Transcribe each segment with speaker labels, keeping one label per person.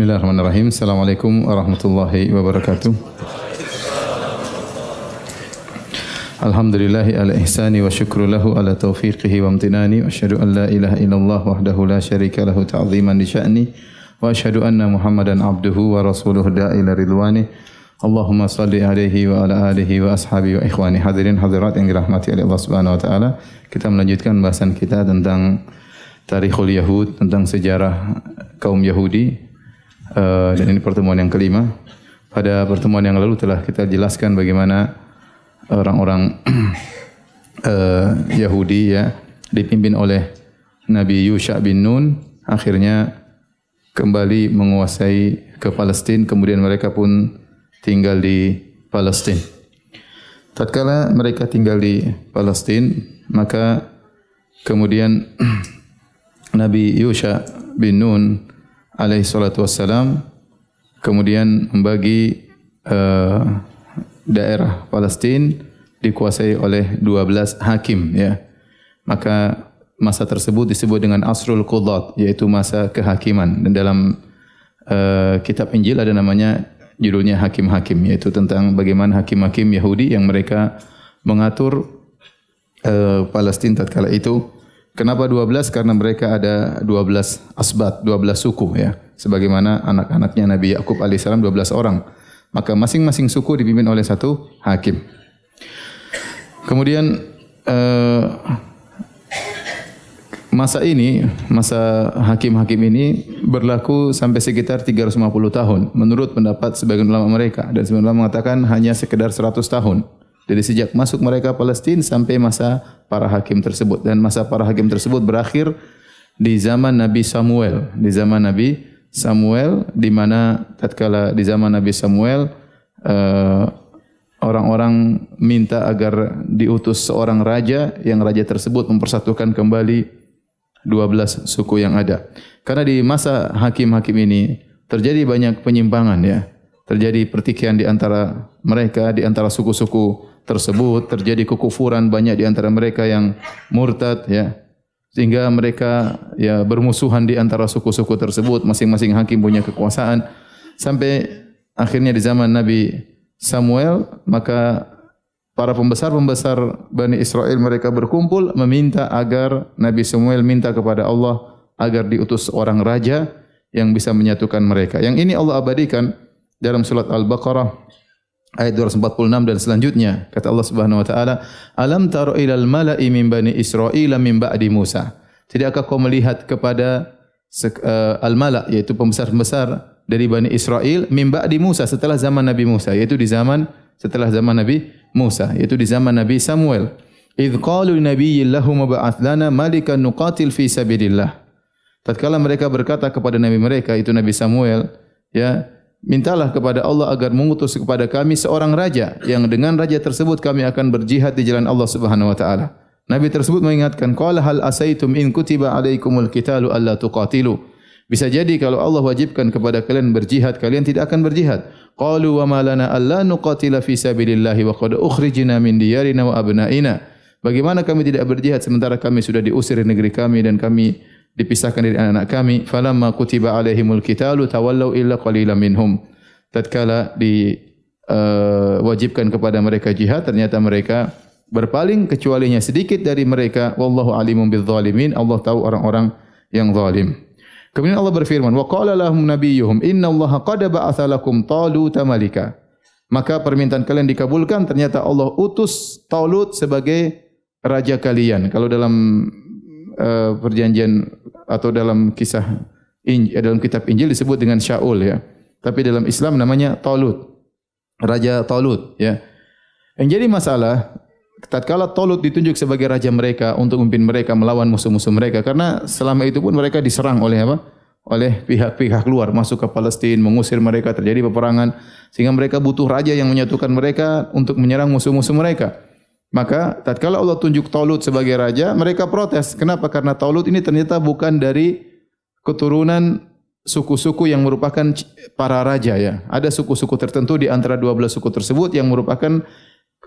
Speaker 1: Bismillahirrahmanirrahim. Assalamualaikum warahmatullahi wabarakatuh. Alhamdulillahi ala ihsani wa syukru lahu ala taufiqihi wa amtinani wa asyhadu an la ilaha illallah wahdahu la syarika lahu ta'ziman li sya'ni wa asyhadu anna Muhammadan abduhu wa rasuluhu da'ila ridwani. Allahumma salli alaihi wa ala alihi wa ashabihi wa ikhwani. Hadirin hadirat yang dirahmati oleh Allah Subhanahu wa taala, kita melanjutkan bahasan kita tentang Tarikhul Yahud, tentang sejarah kaum Yahudi. Dan ini pertemuan yang kelima. Pada pertemuan yang lalu telah kita jelaskan bagaimana orang-orang Yahudi ya dipimpin oleh Nabi Yusha bin Nun akhirnya kembali menguasai ke Palestina, kemudian mereka pun tinggal di Palestina. Tatkala mereka tinggal di Palestina, maka kemudian Nabi Yusha bin Nun alaihi salatu wassalam kemudian membagi daerah Palestina dikuasai oleh 12 hakim ya. Maka masa tersebut disebut dengan Asrul Qudat, yaitu masa kehakiman, dan dalam kitab Injil ada namanya judulnya Hakim-Hakim, yaitu tentang bagaimana hakim-hakim Yahudi yang mereka mengatur Palestina tatkala itu. Kenapa 12? Karena mereka ada 12 asbat, 12 suku ya. Sebagaimana anak-anaknya Nabi Yakub alaihissalam 12 orang. Maka masing-masing suku dipimpin oleh satu hakim. Kemudian masa hakim-hakim ini berlaku sampai sekitar 350 tahun menurut pendapat sebagian ulama mereka, dan sebagian ulama mengatakan hanya sekedar 100 tahun. Jadi sejak masuk mereka Palestina sampai masa para hakim tersebut, dan masa para hakim tersebut berakhir di zaman Nabi Samuel. Di zaman Nabi Samuel, di mana tatkala di zaman Nabi Samuel orang-orang minta agar diutus seorang raja, yang raja tersebut mempersatukan kembali 12 suku yang ada. Karena di masa hakim-hakim ini terjadi banyak penyimpangan ya. Terjadi pertikaian di antara mereka, di antara suku-suku tersebut, terjadi kekufuran banyak di antara mereka yang murtad ya. Sehingga mereka ya bermusuhan di antara suku-suku tersebut, masing-masing hakim punya kekuasaan. Sampai akhirnya di zaman Nabi Samuel, maka para pembesar-pembesar Bani Israel mereka berkumpul meminta agar Nabi Samuel minta kepada Allah agar diutus seorang raja yang bisa menyatukan mereka. Yang ini Allah abadikan dalam surat Al-Baqarah ayat 246 dan selanjutnya. Kata Allah Subhanahu wa taala, "Alam tara ilal mala'i min bani Israil min ba'di Musa." Tidakkah kau melihat kepada al-mala', yaitu pembesar-pembesar dari Bani Israel min ba'di Musa, setelah zaman Nabi Musa, yaitu setelah zaman Nabi Musa, yaitu di zaman Nabi Samuel. "Idz qalu linabiyyin lahum ba'ath lana malikan nuqatil fi sabilillah." Tatkala mereka berkata kepada nabi mereka, itu Nabi Samuel, ya, mintalah kepada Allah agar mengutus kepada kami seorang raja, yang dengan raja tersebut kami akan berjihad di jalan Allah Subhanahu wa taala. Nabi tersebut mengingatkan, qala hal asaitum in kutiba alaikumul qitalu alla tuqatilu. Bisa jadi kalau Allah wajibkan kepada kalian berjihad, kalian tidak akan berjihad. Qalu wa ma lana alla nuqatila fi sabilillahi wa qad ukhrijna min diyarina wa abnaina. Bagaimana kami tidak berjihad sementara kami sudah diusir dari negeri kami dan kami dipisahkan dari anak-anak kami. Falamma kutiba alaihimul qitalu tawallau illa qalilan minhum. Tatkala diwajibkan kepada mereka jihad, ternyata mereka berpaling kecualinya sedikit dari mereka. Wallahu alimun bizzalimin. Allah tahu orang-orang yang zalim. Kemudian Allah berfirman, wa qala lahum nabiyyuhum innallaha qad ba'atsa lakum taluta malika. Maka permintaan kalian dikabulkan, ternyata Allah utus Talut sebagai raja kalian. Kalau dalam perjanjian atau dalam kisah dalam kitab Injil disebut dengan Shaul ya. Tapi dalam Islam namanya Talut. Raja Talut ya. Yang jadi masalah tatkala Talut ditunjuk sebagai raja mereka untuk memimpin mereka melawan musuh-musuh mereka, karena selama itu pun mereka diserang oleh apa? Oleh pihak-pihak luar, masuk ke Palestina, mengusir mereka, terjadi peperangan, sehingga mereka butuh raja yang menyatukan mereka untuk menyerang musuh-musuh mereka. Maka tatkala Allah tunjuk Talut sebagai raja, mereka protes. Kenapa? Karena Talut ini ternyata bukan dari keturunan suku-suku yang merupakan para raja ya. Ada suku-suku tertentu di antara 12 suku tersebut yang merupakan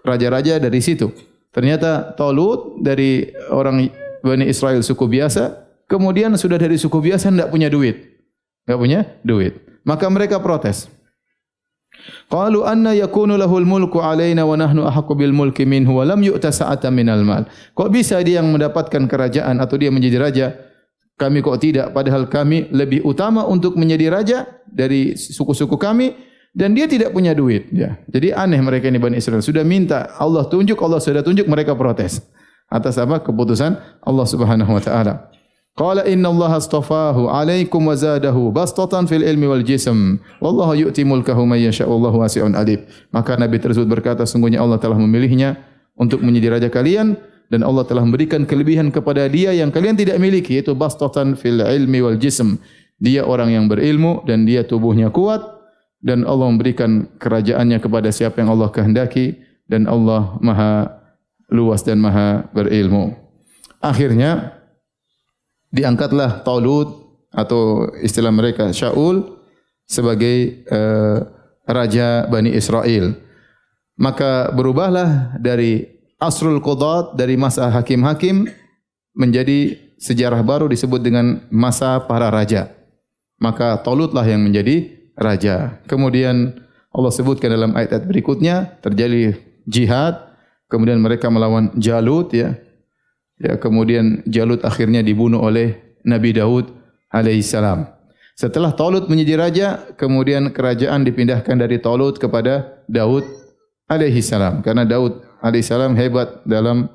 Speaker 1: raja-raja dari situ. Ternyata Talut dari orang Bani Israel suku biasa, kemudian sudah dari suku biasa tidak punya duit. Enggak punya duit. Maka mereka protes. Qalu anna yakunu lahul mulku alaina wa nahnu ahaqqu bil mulki minhu wa lam yu'ta sa'atan minal mal. Kok bisa dia yang mendapatkan kerajaan atau dia menjadi raja? Kami kok tidak, padahal kami lebih utama untuk menjadi raja dari suku-suku kami dan dia tidak punya duit. Ya. Jadi aneh mereka ini Bani Israel. Sudah minta Allah tunjuk, Allah sudah tunjuk, mereka protes. Atas apa? Keputusan Allah Subhanahu wa taala. Qala inna Allah astafahu alaikum wa zadahu bastatan fil ilmi wal jism. Wallahu yu'ti mulkahu may yasha wallahu wasi'un alim. Maka Nabi tersebut berkata, sungguhnya Allah telah memilihnya untuk menjadi raja kalian dan Allah telah memberikan kelebihan kepada dia yang kalian tidak miliki, yaitu bastatan fil ilmi wal jism. Dia orang yang berilmu dan dia tubuhnya kuat dan Allah memberikan kerajaannya kepada siapa yang Allah kehendaki dan Allah Maha luas dan Maha berilmu. Akhirnya diangkatlah Talut atau istilah mereka Shaul sebagai raja Bani Israel. Maka berubahlah dari Asrul Qudat, dari masa hakim-hakim menjadi sejarah baru disebut dengan masa para raja. Maka Talutlah yang menjadi raja. Kemudian Allah sebutkan dalam ayat-ayat berikutnya terjadi jihad, kemudian mereka melawan Jalut ya. Ya, kemudian Jalut akhirnya dibunuh oleh Nabi Daud alaihissalam. Setelah Talut menjadi raja, kemudian kerajaan dipindahkan dari Talut kepada Daud alaihissalam. Karena Daud alaihissalam hebat dalam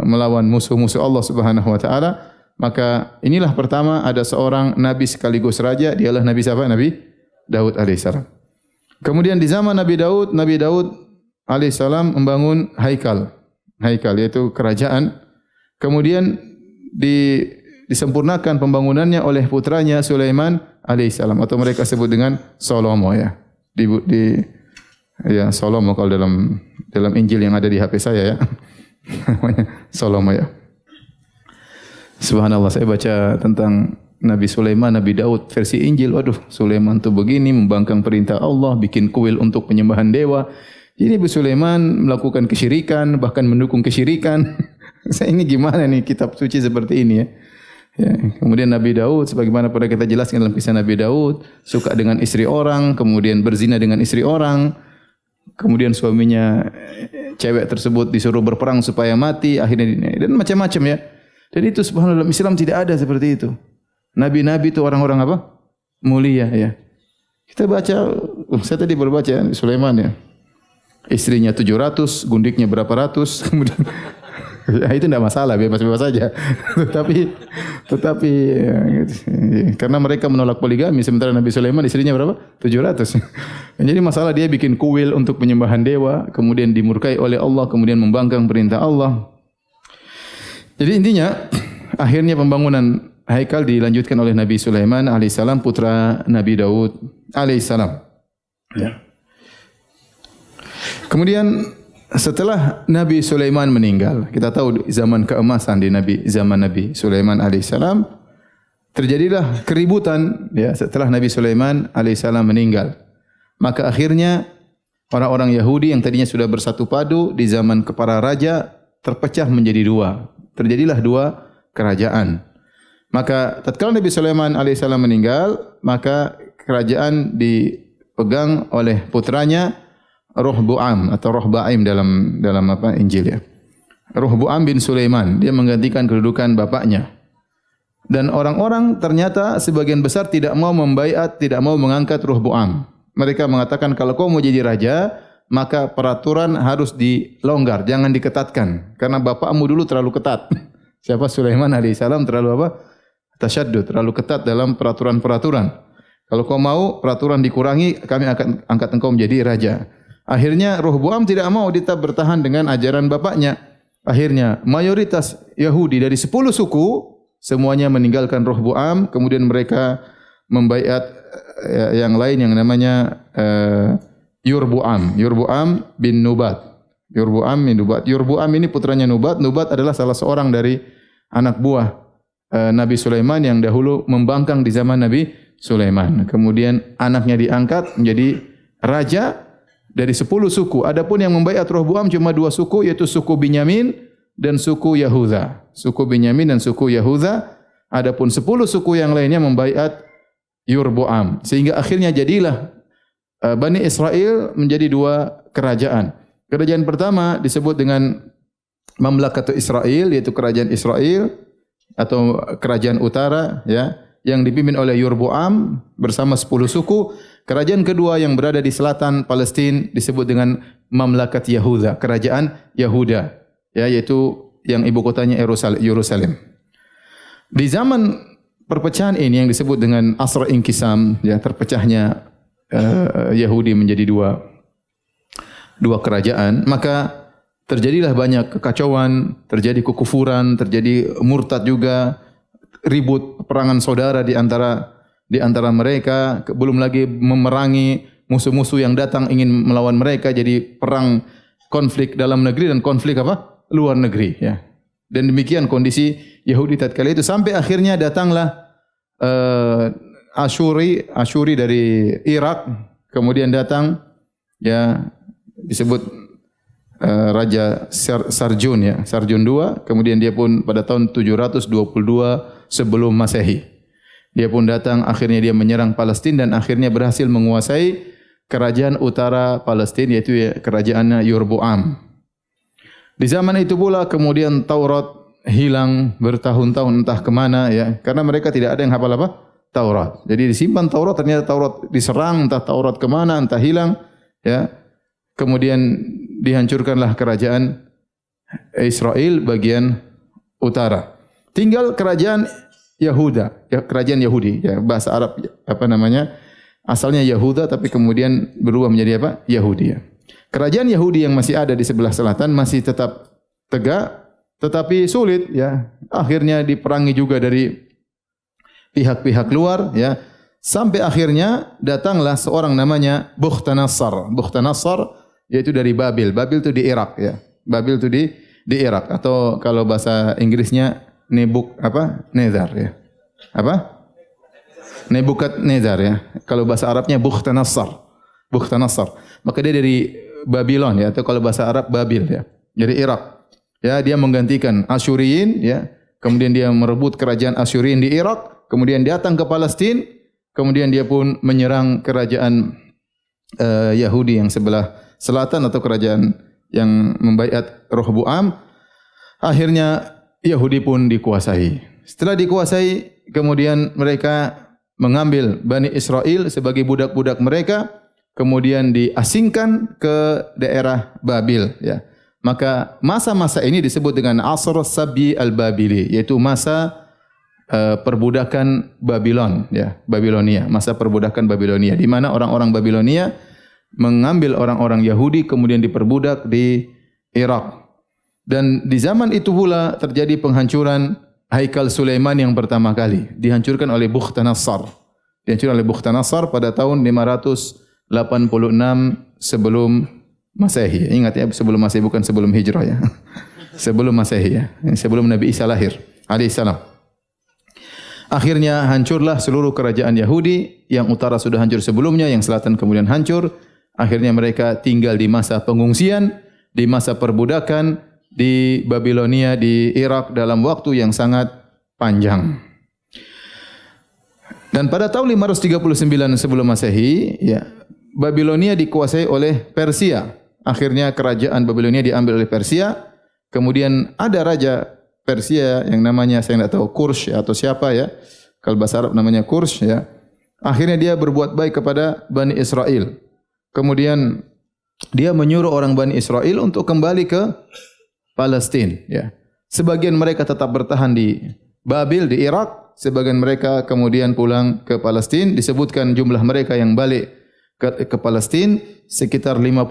Speaker 1: melawan musuh-musuh Allah Subhanahu wa taala. Maka inilah pertama ada seorang nabi sekaligus raja, dialah Nabi siapa? Nabi Daud alaihissalam. Kemudian di zaman Nabi Daud alaihissalam membangun Haikal yaitu kerajaan. Kemudian disempurnakan pembangunannya oleh putranya Sulaiman alaihissalam atau mereka sebut dengan Salomo ya. Ya Salomo kalau dalam Injil yang ada di HP saya ya. Namanya Salomo ya. Subhanallah, saya baca tentang Nabi Sulaiman, Nabi Daud versi Injil. Waduh, Sulaiman tu begini membangkang perintah Allah, bikin kuil untuk penyembahan dewa. Jadi Nabi Sulaiman melakukan kesyirikan, bahkan mendukung kesyirikan. Saya ini gimana nih kitab suci seperti ini ya. Ya, kemudian Nabi Daud, sebagaimana pernah kita jelaskan dalam kisah Nabi Daud, suka dengan istri orang, kemudian berzina dengan istri orang, kemudian suaminya cewek tersebut disuruh berperang supaya mati, akhirnya dan macam-macam ya. Dan itu subhanallah dalam Islam tidak ada seperti itu. Nabi-nabi itu orang-orang apa? Mulia ya. Kita baca, saya tadi baru baca Sulaiman ya. Istrinya 700, gundiknya berapa ratus, kemudian ya, itu tidak masalah, bebas-bebas saja. tetapi ya, gitu. Karena mereka menolak poligami, sementara Nabi Sulaiman istrinya berapa? 700. Jadi masalah dia bikin kuil untuk penyembahan dewa, kemudian dimurkai oleh Allah, kemudian membangkang perintah Allah. Jadi intinya akhirnya pembangunan Haikal dilanjutkan oleh Nabi Sulaiman alaihissalam, putra Nabi Daud alaihissalam. Ya. Kemudian setelah Nabi Sulaiman meninggal, kita tahu zaman keemasan di zaman Nabi Sulaiman alaihissalam, terjadilah keributan ya setelah Nabi Sulaiman alaihissalam meninggal. Maka akhirnya orang-orang Yahudi yang tadinya sudah bersatu padu di zaman para raja terpecah menjadi dua. Terjadilah dua kerajaan. Maka tatkala Nabi Sulaiman alaihissalam meninggal, maka kerajaan dipegang oleh putranya Rohboam atau Rohbaim dalam apa Injil ya. Rohboam bin Sulaiman, dia menggantikan kedudukan bapaknya. Dan orang-orang ternyata sebagian besar tidak mau membaiat, tidak mau mengangkat Rohboam. Mereka mengatakan kalau kau mau jadi raja, maka peraturan harus dilonggar, jangan diketatkan. Karena bapakmu dulu terlalu ketat. Siapa? Sulaiman alaihissalam terlalu apa? Tasyaddud, terlalu ketat dalam peraturan-peraturan. Kalau kau mau peraturan dikurangi, kami akan angkat engkau menjadi raja. Akhirnya Rohboam tidak mau, tetap bertahan dengan ajaran bapaknya. Akhirnya mayoritas Yahudi dari 10 suku semuanya meninggalkan Rohboam, kemudian mereka membaiat yang lain yang namanya Yorboam bin Nubat. Yorboam ini putranya Nubat. Nubat adalah salah seorang dari anak buah Nabi Sulaiman yang dahulu membangkang di zaman Nabi Sulaiman. Kemudian anaknya diangkat menjadi raja dari 10 suku. Adapun yang membaiat Rohboam cuma 2 suku, yaitu suku Binyamin dan suku Yahuda. Suku Binyamin dan suku Yahuda. Adapun 10 suku yang lainnya membaiat Yurbu'am. Sehingga akhirnya jadilah Bani Israel menjadi dua kerajaan. Kerajaan pertama disebut dengan Mamlakatu Israel, yaitu kerajaan Israel atau kerajaan utara, ya, yang dipimpin oleh Yurbu'am bersama 10 suku. Kerajaan kedua yang berada di selatan Palestina disebut dengan Mamlakat Yahuda, kerajaan Yahuda, ya, yaitu yang ibu kotanya Yerusalem. Di zaman perpecahan ini yang disebut dengan Asra Inkisam, ya, terpecahnya Yahudi menjadi dua kerajaan, maka terjadilah banyak kekacauan, terjadi kekufuran, terjadi murtad juga, ribut, peperangan saudara di antara mereka, belum lagi memerangi musuh-musuh yang datang ingin melawan mereka, jadi perang, konflik dalam negeri dan konflik luar negeri, ya. Dan demikian kondisi Yahudi tatkala itu sampai akhirnya datanglah Asyuri dari Irak, kemudian datang, ya, disebut Raja Sarjun, ya, Sarjun II, kemudian dia pun pada tahun 722 sebelum Masehi. Dia pun datang, akhirnya dia menyerang Palestina dan akhirnya berhasil menguasai kerajaan utara Palestina, yaitu kerajaan Yurbu'am. Di zaman itu pula kemudian Taurat hilang bertahun-tahun entah kemana, ya, karena mereka tidak ada yang hafal Taurat. Jadi disimpan Taurat, ternyata Taurat diserang, entah Taurat kemana, entah hilang, ya. Kemudian dihancurkanlah kerajaan Israel bagian utara. Tinggal kerajaan Yahuda, ya, kerajaan Yahudi, ya, bahasa Arab asalnya Yahuda tapi kemudian berubah menjadi Yahudi, ya. Kerajaan Yahudi yang masih ada di sebelah selatan masih tetap tegak tetapi sulit, ya. Akhirnya diperangi juga dari pihak-pihak luar, ya. Sampai akhirnya datanglah seorang namanya Bukhtanasar. Bukhtanasar yaitu dari Babil. Babil itu di Irak, ya. Babil itu di Irak, atau kalau bahasa Inggrisnya Nebukadnezar, ya. Nebukadnezar, ya. Kalau bahasa Arabnya Bukhtanasar. Bukhtanasar. Maka dia dari Babylon, ya, atau kalau bahasa Arab Babil, ya. Dari Irak. Ya, dia menggantikan Asyuriyin, ya. Kemudian dia merebut kerajaan Asyuriyin di Irak, kemudian datang ke Palestina, kemudian dia pun menyerang kerajaan Yahudi yang sebelah selatan atau kerajaan yang membaiat Rohboam. Akhirnya Yahudi pun dikuasai. Setelah dikuasai, kemudian mereka mengambil Bani Israel sebagai budak-budak mereka, kemudian diasingkan ke daerah Babil, ya. Maka masa-masa ini disebut dengan Asr Sabi al-Babili, yaitu masa perbudakan Babylon, ya, Babilonia, masa perbudakan Babilonia, di mana orang-orang Babilonia mengambil orang-orang Yahudi kemudian diperbudak di Irak. Dan di zaman itu pula terjadi penghancuran Haikal Sulaiman yang pertama kali, dihancurkan oleh Bukhtanasar. Dihancurkan oleh Bukhtanasar pada tahun 586 sebelum Masehi. Ingat, ya, sebelum Masehi, bukan sebelum hijrah, ya. Sebelum Masehi, ya. Sebelum Nabi Isa lahir alaihissalam. Akhirnya hancurlah seluruh kerajaan Yahudi, yang utara sudah hancur sebelumnya, yang selatan kemudian hancur. Akhirnya mereka tinggal di masa pengungsian, di masa perbudakan di Babilonia di Irak dalam waktu yang sangat panjang. Dan pada tahun 539 sebelum Masehi, ya, Babilonia dikuasai oleh Persia. Akhirnya kerajaan Babilonia diambil oleh Persia. Kemudian ada raja Persia yang namanya, saya tidak tahu, Kurs, ya, atau siapa, ya. Kalau bahasa Arab namanya Kurs, ya. Akhirnya dia berbuat baik kepada Bani Israel. Kemudian dia menyuruh orang Bani Israel untuk kembali ke Palestina, ya. Sebagian mereka tetap bertahan di Babil di Irak, sebagian mereka kemudian pulang ke Palestina. Disebutkan jumlah mereka yang balik ke Palestina sekitar 50.000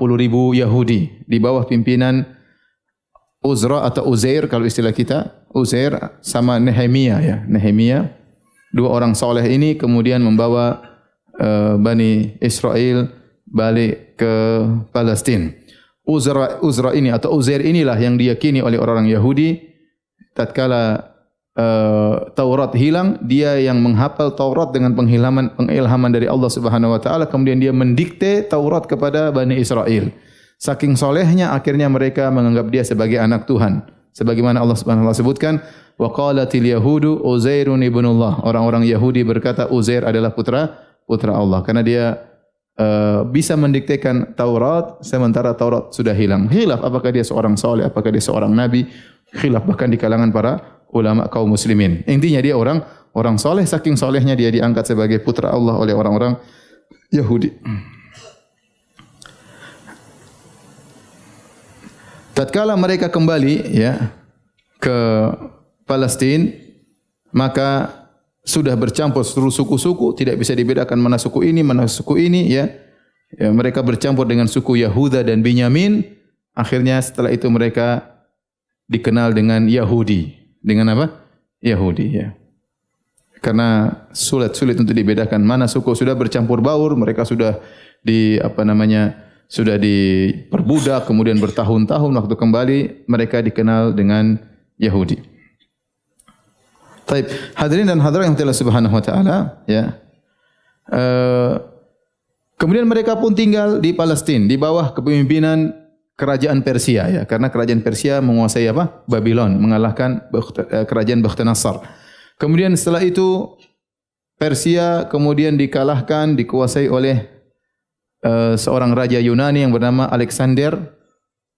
Speaker 1: Yahudi di bawah pimpinan Uzra atau Uzair, kalau istilah kita, Uzair sama Nehemia, ya. Nehemia, dua orang soleh ini kemudian membawa Bani Israel balik ke Palestina. Uzra ini atau Uzair inilah yang diyakini oleh orang-orang Yahudi tatkala Taurat hilang, dia yang menghafal Taurat dengan pengilhaman dari Allah Subhanahu wa taala, kemudian dia mendikte Taurat kepada Bani Israel. Saking solehnya akhirnya mereka menganggap dia sebagai anak Tuhan. Sebagaimana Allah Subhanahu wa taala sebutkan, wa qalatil yahudu Uzairun ibnullah. Orang-orang Yahudi berkata Uzair adalah putra Allah karena dia bisa mendiktekan Taurat sementara Taurat sudah hilang. Khilaf apakah dia seorang saleh, apakah dia seorang nabi. Khilaf bahkan di kalangan para ulama kaum muslimin. Intinya dia orang saleh, saking salehnya dia diangkat sebagai putra Allah oleh orang-orang Yahudi. Tatkala mereka kembali ya ke Palestina, maka sudah bercampur seluruh suku-suku, tidak bisa dibedakan mana suku ini ya. Ya, mereka bercampur dengan suku Yahuda dan Binyamin. Akhirnya setelah itu mereka dikenal dengan Yahudi. Dengan apa? Yahudi ya. Karena sulit untuk dibedakan mana suku sudah bercampur baur, mereka sudah sudah diperbudak, kemudian bertahun-tahun waktu kembali mereka dikenal dengan Yahudi. Baik, hadirin dan hadirat yang Allah Subhanahu wa taala, ya. Kemudian mereka pun tinggal di Palestina di bawah kepemimpinan kerajaan Persia ya, karena kerajaan Persia menguasai apa? Babylon, mengalahkan kerajaan Bakhtiyansar. Kemudian setelah itu Persia kemudian dikuasai oleh seorang raja Yunani yang bernama Alexander.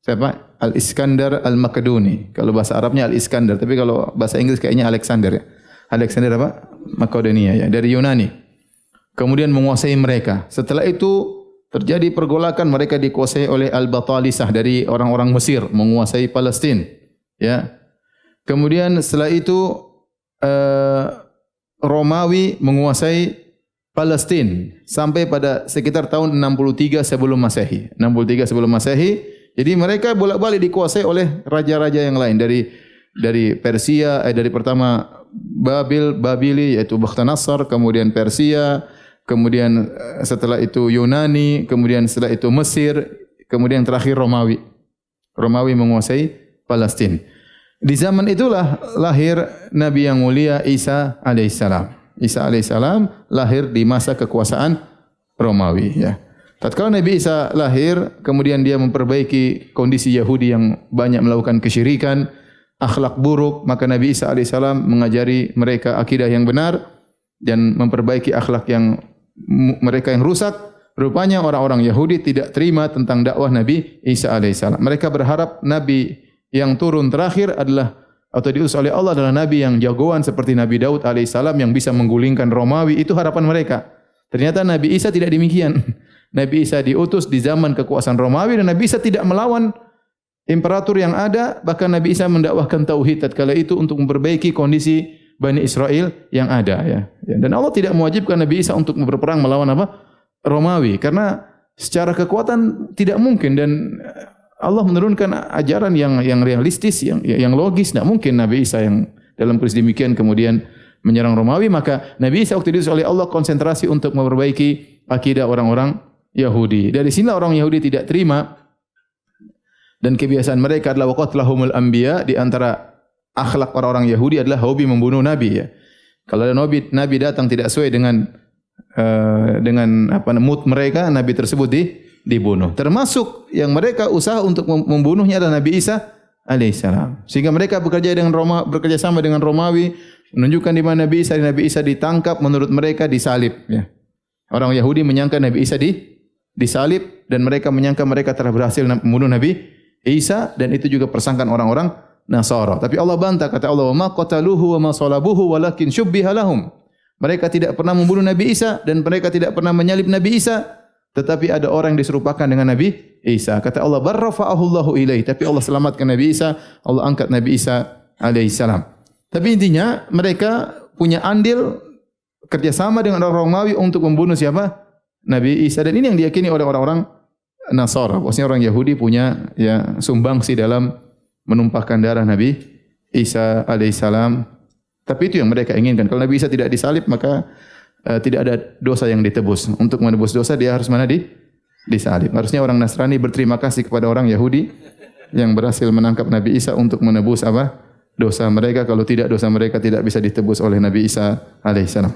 Speaker 1: Siapa? Al-Iskandar Al-Makedoni. Kalau bahasa Arabnya Al-Iskandar, tapi kalau bahasa Inggris kayaknya Alexander ya. Alexander apa? Makedonia ya, dari Yunani. Kemudian menguasai mereka. Setelah itu terjadi pergolakan, mereka dikuasai oleh Al-Batalisah dari orang-orang Mesir, menguasai Palestina. Ya. Kemudian setelah itu Romawi menguasai Palestina sampai pada sekitar tahun 63 sebelum Masehi. 63 sebelum Masehi. Jadi mereka bolak-balik dikuasai oleh raja-raja yang lain dari Persia, dari pertama Babili yaitu Bakhtiyansar, kemudian Persia, kemudian setelah itu Yunani, kemudian setelah itu Mesir, kemudian terakhir Romawi. Romawi menguasai Palestina. Di zaman itulah lahir Nabi yang mulia Isa alaihissalam. Isa alaihissalam lahir di masa kekuasaan Romawi ya. Tatkala Nabi Isa lahir, kemudian dia memperbaiki kondisi Yahudi yang banyak melakukan kesyirikan, akhlak buruk, maka Nabi Isa alaihissalam mengajari mereka akidah yang benar dan memperbaiki akhlak yang mereka yang rusak. Rupanya orang-orang Yahudi tidak terima tentang dakwah Nabi Isa alaihissalam. Mereka berharap Nabi yang turun terakhir adalah atau diutus oleh Allah adalah Nabi yang jagoan seperti Nabi Daud alaihissalam yang bisa menggulingkan Romawi. Itu harapan mereka. Ternyata Nabi Isa tidak demikian. Nabi Isa diutus di zaman kekuasaan Romawi dan Nabi Isa tidak melawan imperator yang ada, bahkan Nabi Isa mendakwahkan tauhid tatkala itu untuk memperbaiki kondisi Bani Israel yang ada ya. Dan Allah tidak mewajibkan Nabi Isa untuk berperang melawan apa? Romawi karena secara kekuatan tidak mungkin dan Allah menurunkan ajaran yang realistis, yang logis. Tidak mungkin Nabi Isa yang dalam kondisi demikian kemudian menyerang Romawi, maka Nabi Isa waktu diutus oleh Allah konsentrasi untuk memperbaiki akidah orang-orang Yahudi. Dari sini orang Yahudi tidak terima dan kebiasaan mereka adalah waqatlahumul anbiya, di antara akhlak orang-orang Yahudi adalah hobi membunuh nabi ya. Kalau ada nabi datang tidak sesuai dengan mood mereka, nabi tersebut dibunuh. Termasuk yang mereka usaha untuk membunuhnya adalah Nabi Isa alaihissalam. Sehingga mereka bekerja sama dengan Romawi, menunjukkan di mana Nabi Isa ditangkap, menurut mereka disalib ya. Orang Yahudi menyangka Nabi Isa disalib dan mereka menyangka mereka telah berhasil membunuh Nabi Isa dan itu juga persangkaan orang-orang Nasara. Tapi Allah bantah, kata Allah, "Wa ma qataluhu wa ma salabuhu walakin syubbiha lahum." Mereka tidak pernah membunuh Nabi Isa dan mereka tidak pernah menyalib Nabi Isa, tetapi ada orang yang diserupakan dengan Nabi Isa. Kata Allah, "Barrafa'ahu Allahu ilaihi." Tapi Allah selamatkan Nabi Isa, Allah angkat Nabi Isa alaihissalam. Tapi intinya mereka punya andil kerjasama dengan orang Romawi untuk membunuh siapa? Nabi Isa, dan ini yang diyakini oleh orang-orang Nasara. Maksudnya orang Yahudi punya ya sumbangsi dalam menumpahkan darah Nabi Isa alaihissalam. Tapi itu yang mereka inginkan. Kalau Nabi Isa tidak disalib maka tidak ada dosa yang ditebus. Untuk menebus dosa dia harus disalib. Harusnya orang Nasrani berterima kasih kepada orang Yahudi yang berhasil menangkap Nabi Isa untuk menebus apa? Dosa mereka. Kalau tidak, dosa mereka tidak bisa ditebus oleh Nabi Isa alaihissalam.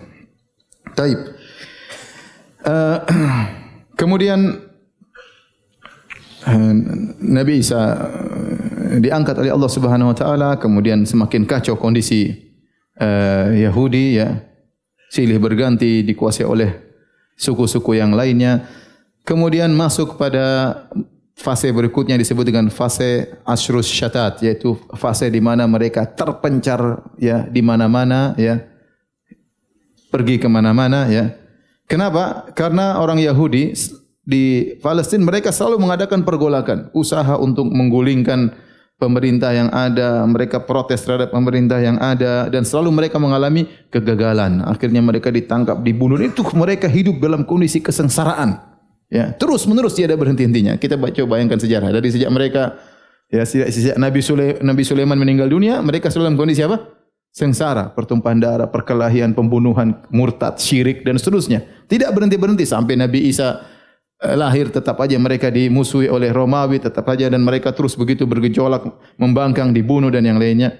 Speaker 1: Taib. Kemudian Nabi Isa diangkat oleh Allah Subhanahu wa taala, kemudian semakin kacau kondisi Yahudi ya. Silih berganti dikuasai oleh suku-suku yang lainnya. Kemudian masuk pada fase berikutnya disebut dengan fase Ashrus Syatat, yaitu fase di mana mereka terpencar ya di mana-mana ya. Pergi ke mana-mana ya. Kenapa? Karena orang Yahudi di Palestina mereka selalu mengadakan pergolakan, usaha untuk menggulingkan pemerintah yang ada, mereka protes terhadap pemerintah yang ada dan selalu mereka mengalami kegagalan. Akhirnya mereka ditangkap, dibunuh. Itu mereka hidup dalam kondisi kesengsaraan. Ya, terus menerus tiada berhenti-hentinya. Kita coba bayangkan sejarah dari sejak mereka ya sejak Nabi Sulaiman meninggal dunia, mereka selalu dalam kondisi apa? Sengsara, pertumpahan darah, perkelahian, pembunuhan, murtad, syirik dan seterusnya. Tidak berhenti-berhenti sampai Nabi Isa lahir, tetap aja mereka dimusuhi oleh Romawi, tetap aja, dan mereka terus begitu bergejolak, membangkang, dibunuh dan yang lainnya.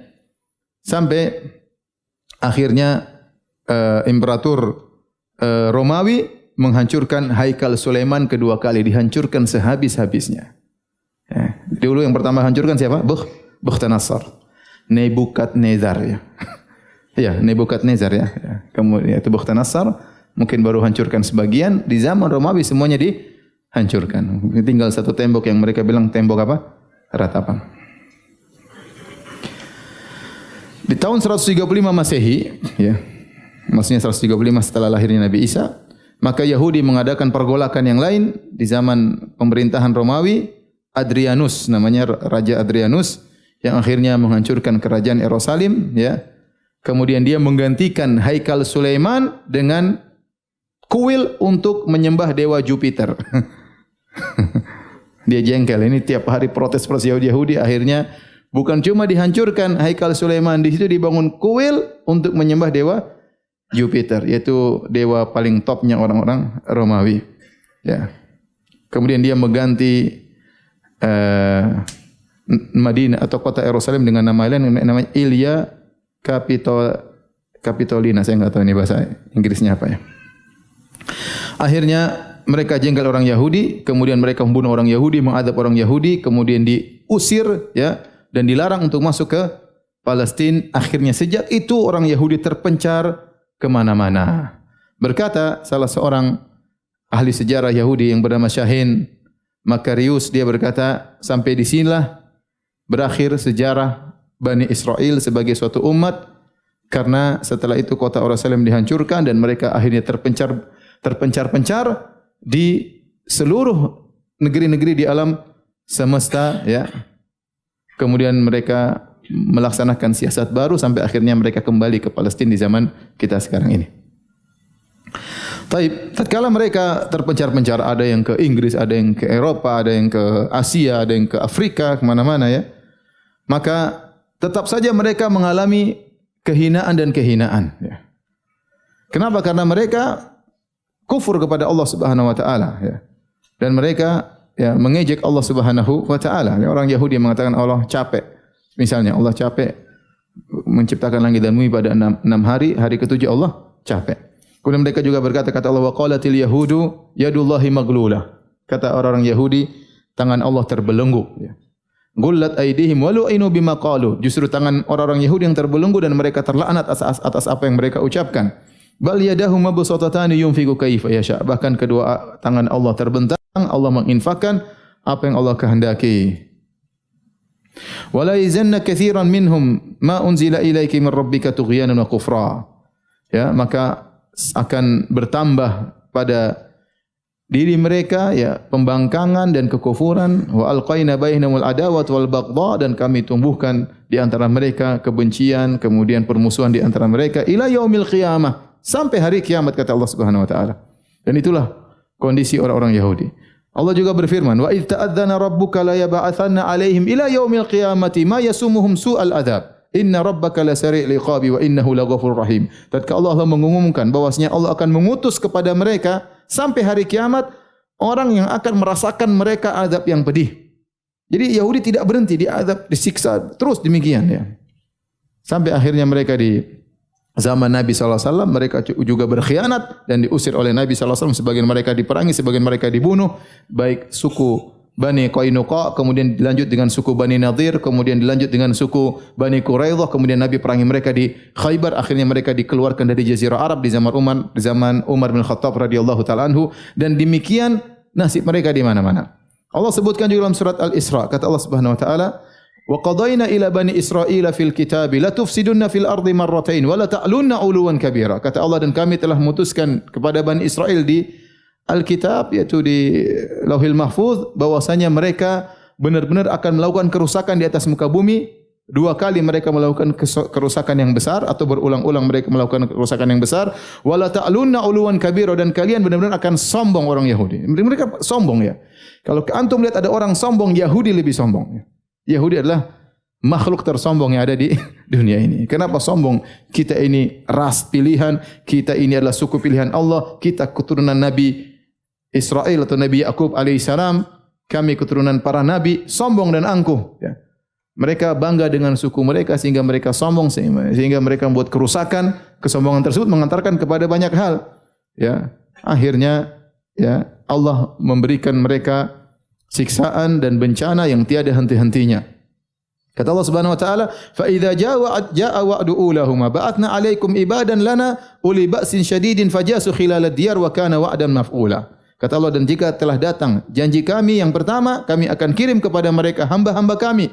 Speaker 1: Sampai akhirnya Imperator Romawi menghancurkan Haikal Sulaiman kedua kali, dihancurkan sehabis-habisnya. Dulu yang pertama hancurkan siapa? Bukhtanasar, Nebukadnezar ya. Ya, Nebukadnezar ya. Kemudian itu Bukhtanasar, mungkin baru hancurkan sebagian. Di zaman Romawi semuanya dihancurkan. Tinggal satu tembok yang mereka bilang tembok apa? Ratapan. Di tahun 135 Masehi, ya, maksudnya 135 setelah lahirnya Nabi Isa, maka Yahudi mengadakan pergolakan yang lain di zaman pemerintahan Romawi. Adrianus, namanya Raja Adrianus, yang akhirnya menghancurkan kerajaan Yerusalem. Ya. Kemudian dia menggantikan Haikal Sulaiman dengan kuil untuk menyembah dewa Jupiter. Dia jengkel, ini tiap hari protes Yahudi. Akhirnya bukan cuma dihancurkan Haikal Sulaiman, di situ dibangun kuil untuk menyembah dewa Jupiter, yaitu dewa paling topnya orang-orang Romawi. Ya. Kemudian dia mengganti Madinah atau kota Yerusalem dengan nama lain, namanya Ilia Capitolina. Saya enggak tahu ini bahasa Inggrisnya apa ya. Akhirnya mereka jengkel orang Yahudi, kemudian mereka membunuh orang Yahudi, mengadab orang Yahudi, kemudian diusir ya dan dilarang untuk masuk ke Palestina. Akhirnya sejak itu orang Yahudi terpencar kemana-mana. Berkata salah seorang ahli sejarah Yahudi yang bernama Shahin Makarius, dia berkata, sampai di sinilah berakhir sejarah Bani Israel sebagai suatu umat, karena setelah itu kota Yerusalem dihancurkan dan mereka akhirnya terpencar-pencar di seluruh negeri-negeri di alam semesta ya. Kemudian mereka melaksanakan siasat baru sampai akhirnya mereka kembali ke Palestina di zaman kita sekarang ini. Tatkala mereka terpencar-pencar, ada yang ke Inggris, ada yang ke Eropa, ada yang ke Asia, ada yang ke Afrika, kemana-mana ya. Maka tetap saja mereka mengalami kehinaan dan kehinaan. Ya. Kenapa? Karena mereka kufur kepada Allah Subhanahu Wa Taala. Ya. Dan mereka ya mengejek Allah Subhanahu Wa Taala. Ya, orang Yahudi mengatakan Allah capek. Misalnya Allah capek menciptakan langit dan bumi pada 6 hari, hari ketujuh Allah capek. Kemudian mereka juga berkata, kata Allah, wa qalatil yahudu yadullahi maglulah. Kata orang-orang Yahudi, tangan Allah terbelenggu. Ya. Gullat aydihim walu'inu bima qalu. Justru tangan orang-orang Yahudi yang terbelenggu dan mereka terlaknat atas apa yang mereka ucapkan. Bal yadahu mabsutatani yunfiqu kaifa yasha. Bahkan kedua tangan Allah terbentang, Allah menginfakkan apa yang Allah kehendaki. Wala yazanna katsiran minhum ma unzila ilaiki min rabbika tughyanan wa kufra. Ya, maka akan bertambah pada diri mereka ya pembangkangan dan kekufuran. Wa alqaina bainahumul adawat wal baghdha, dan kami tumbuhkan di antara mereka kebencian, kemudian permusuhan di antara mereka ila yaumil qiyamah, sampai hari kiamat, kata Allah Subhanahu wa taala. Dan itulah kondisi orang-orang Yahudi. Allah juga berfirman, wa idz ta'adzana rabbuka la yab'atsanna 'alaihim ila yaumil qiyamati ma yasumuhum su'al adzab. Inna rabbaka lasari'ul iqabi wa innahu laghafurur rahim. Tatkala Allah mengumumkan bahwasanya Allah akan mengutus kepada mereka sampai hari kiamat orang yang akan merasakan mereka azab yang pedih. Jadi Yahudi tidak berhenti, diazab, disiksa terus demikian ya. Sampai akhirnya mereka di zaman Nabi sallallahu alaihi wasallam mereka juga berkhianat dan diusir oleh Nabi sallallahu alaihi wasallam. Sebagian mereka diperangi, sebagian mereka dibunuh, baik suku Bani Qainuqa, kemudian dilanjut dengan suku Bani Nadir, kemudian dilanjut dengan suku Bani Quraidah, kemudian Nabi perangi mereka di Khaybar, akhirnya mereka dikeluarkan dari Jazirah Arab di zaman Umar bin Khattab radhiyallahu taala anhu, dan demikian nasib mereka di mana-mana. Allah sebutkan juga dalam surat Al-Isra, kata Allah Subhanahu wa taala, "Wa qadayna ila bani Israila fil kitabi la tufsidunna fil ardi marratain wa la ta'lunna 'uluwan kabira." Kata Allah, dan kami telah memutuskan kepada Bani Israel di Alkitab, yaitu di Lauhil Mahfuz, bahwasanya mereka benar-benar akan melakukan kerusakan di atas muka bumi. 2 kali mereka melakukan kerusakan yang besar, atau berulang-ulang mereka melakukan kerusakan yang besar. Wala ta'lunna 'uluwan kabira, dan kalian benar-benar akan sombong orang Yahudi. Mereka sombong ya. Kalau antum lihat ada orang sombong, Yahudi lebih sombong. Yahudi adalah makhluk tersombong yang ada di dunia ini. Kenapa sombong? Kita ini ras pilihan, kita ini adalah suku pilihan Allah, kita keturunan Nabi Israel atau Nabi Yakub alaihissalam, kami keturunan para nabi, sombong dan angkuh. Ya. Mereka bangga dengan suku mereka sehingga mereka sombong, sehingga mereka membuat kerusakan. Kesombongan tersebut mengantarkan kepada banyak hal. Ya. Akhirnya ya Allah memberikan mereka siksaan dan bencana yang tiada henti-hentinya. Kata Allah Subhanahu wa taala, "Fa idza jaa wa'du ulahuma ba'athna 'alaikum ibadan lana uli ba'sin syadidin fajasu khilal ad-diyar wa kana wa'dan maf'ula." Kata Allah, dan jika telah datang janji kami yang pertama, kami akan kirim kepada mereka hamba-hamba kami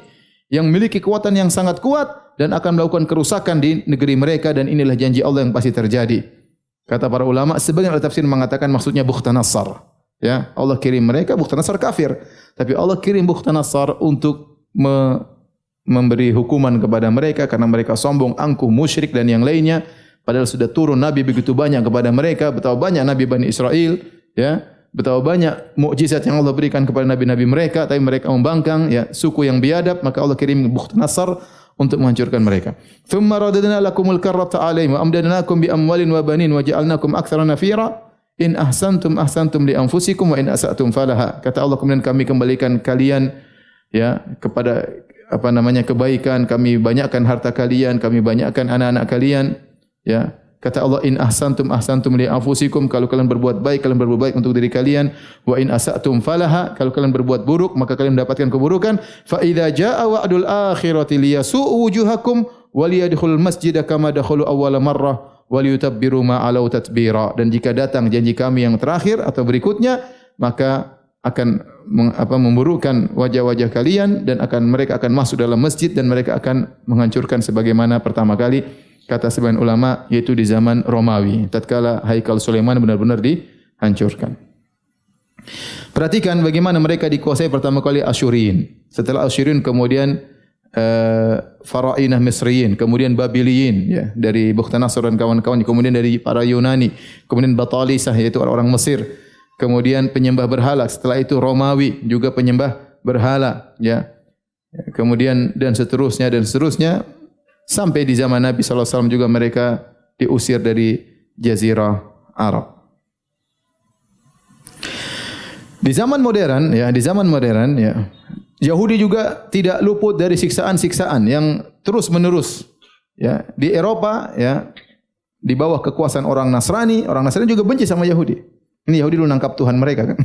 Speaker 1: yang memiliki kekuatan yang sangat kuat dan akan melakukan kerusakan di negeri mereka, dan inilah janji Allah yang pasti terjadi. Kata para ulama, sebagian ahli tafsir mengatakan maksudnya Bukhtanasar. Ya, Allah kirim mereka, Bukhtanasar kafir, tapi Allah kirim Bukhtanasar untuk memberi hukuman kepada mereka karena mereka sombong, angkuh, musyrik dan yang lainnya. Padahal sudah turun nabi begitu banyak kepada mereka, betapa banyak nabi Bani Israel, ya. Betapa banyak mukjizat yang Allah berikan kepada nabi-nabi mereka, tapi mereka membangkang, ya, suku yang biadab, maka Allah kirim Bukhtanasar untuk menghancurkan mereka. Tsumma radadna lakumul karrata 'alaihim wa amdadnakum bi amwalin wa banin wa ja'alnakum aktsara nafira. In ahsantum ahsantum li anfusikum wa in asatum falaha. Kata Allah, kemudian kami kembalikan kalian ya kepada kebaikan, kami banyakkan harta kalian, kami banyakkan anak-anak kalian, ya. Kata Allah, in ahsantum ahsantum li anfusikum, kalau kalian berbuat baik, kalian berbuat baik untuk diri kalian. Wa in asatum falaha, kalau kalian berbuat buruk, maka kalian mendapatkan keburukan. Fa idza jaa wa'dul akhirati liyasu'u wujuhakum wa liyadkhulul masjida kama dakhulu awwala marrah wa liyutabbiru ma alau tatbira. Dan jika datang janji kami yang terakhir atau berikutnya, maka akan memburukkan wajah-wajah kalian, dan mereka akan masuk dalam masjid dan mereka akan menghancurkan sebagaimana pertama kali. Kata sebagian ulama, yaitu di zaman Romawi, tatkala Haikal Sulaiman benar-benar dihancurkan. Perhatikan bagaimana mereka dikuasai pertama kali Asyuriyin. Setelah Asyuriyin kemudian Farainah Misriyin, kemudian Babiliyin, ya, dari Bukhtanasar dan kawan-kawan, kemudian dari para Yunani, kemudian Batalisah, yaitu orang-orang Mesir, kemudian penyembah berhala. Setelah itu Romawi, juga penyembah berhala, ya. Kemudian dan seterusnya sampai di zaman Nabi sallallahu alaihi wasallam juga mereka diusir dari Jazirah Arab. Di zaman modern, ya, Yahudi juga tidak luput dari siksaan-siksaan yang terus-menerus. Ya, di Eropa, ya, di bawah kekuasaan orang Nasrani juga benci sama Yahudi. Ini Yahudi dulu nangkap Tuhan mereka kan.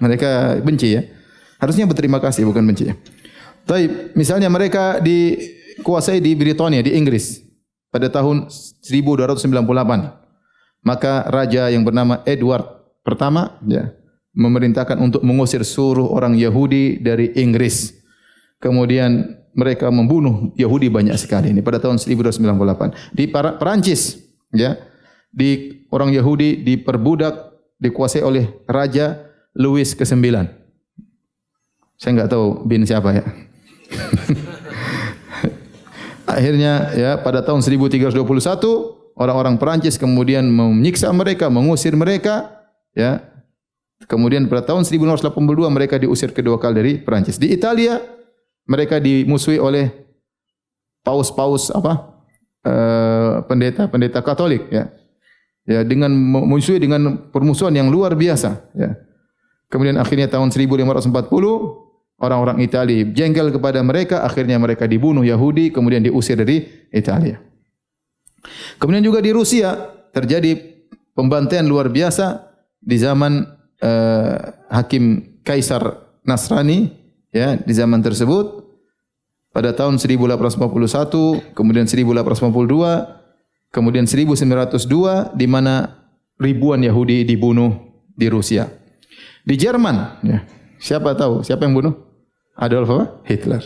Speaker 1: Mereka benci, ya. Harusnya berterima kasih, bukan benci, ya. Tapi misalnya mereka dikuasai di Britania, di Inggris pada tahun 1298. Maka raja yang bernama Edward pertama, ya, memerintahkan untuk mengusir seluruh orang Yahudi dari Inggris. Kemudian mereka membunuh Yahudi banyak sekali. Ini pada tahun 1298. Di Perancis, ya, di orang Yahudi diperbudak, dikuasai oleh Raja Louis ke-9. Saya enggak tahu bin siapa, ya. Akhirnya, ya, pada tahun 1321 orang-orang Perancis kemudian menyiksa mereka, mengusir mereka, ya. Kemudian pada tahun 1582 mereka diusir kedua kali dari Perancis. Di Italia mereka dimusuhi oleh paus-paus pendeta Katolik, ya. Ya, dengan memusuhi dengan permusuhan yang luar biasa, ya. Kemudian akhirnya tahun 1540 orang-orang Italia jengkel kepada mereka, akhirnya mereka dibunuh Yahudi, kemudian diusir dari Italia. Kemudian juga di Rusia terjadi pembantaian luar biasa di zaman Hakim Kaisar Nasrani ya di zaman tersebut pada tahun 1851, kemudian 1852, kemudian 1902 di mana ribuan Yahudi dibunuh di Rusia. Di Jerman ya. Siapa tahu siapa yang bunuh? Adolf Hitler.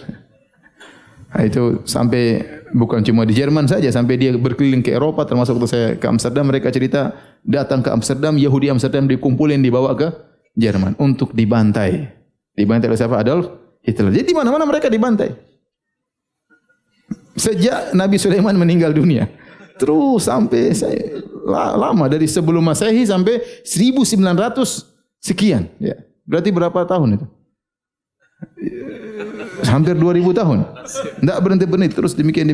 Speaker 1: Nah, itu sampai bukan cuma di Jerman saja, sampai dia berkeliling ke Eropa, termasuk waktu saya ke Amsterdam, mereka cerita datang ke Amsterdam, Yahudi Amsterdam dikumpulin dibawa ke Jerman untuk dibantai. Dibantai oleh siapa? Adolf Hitler. Jadi di mana-mana mereka dibantai. Sejak Nabi Sulaiman meninggal dunia, terus sampai lama dari sebelum Masehi sampai 1900 sekian. Ya. Berarti berapa tahun itu? Hampir 2000 tahun. Tidak berhenti-berhenti terus demikian.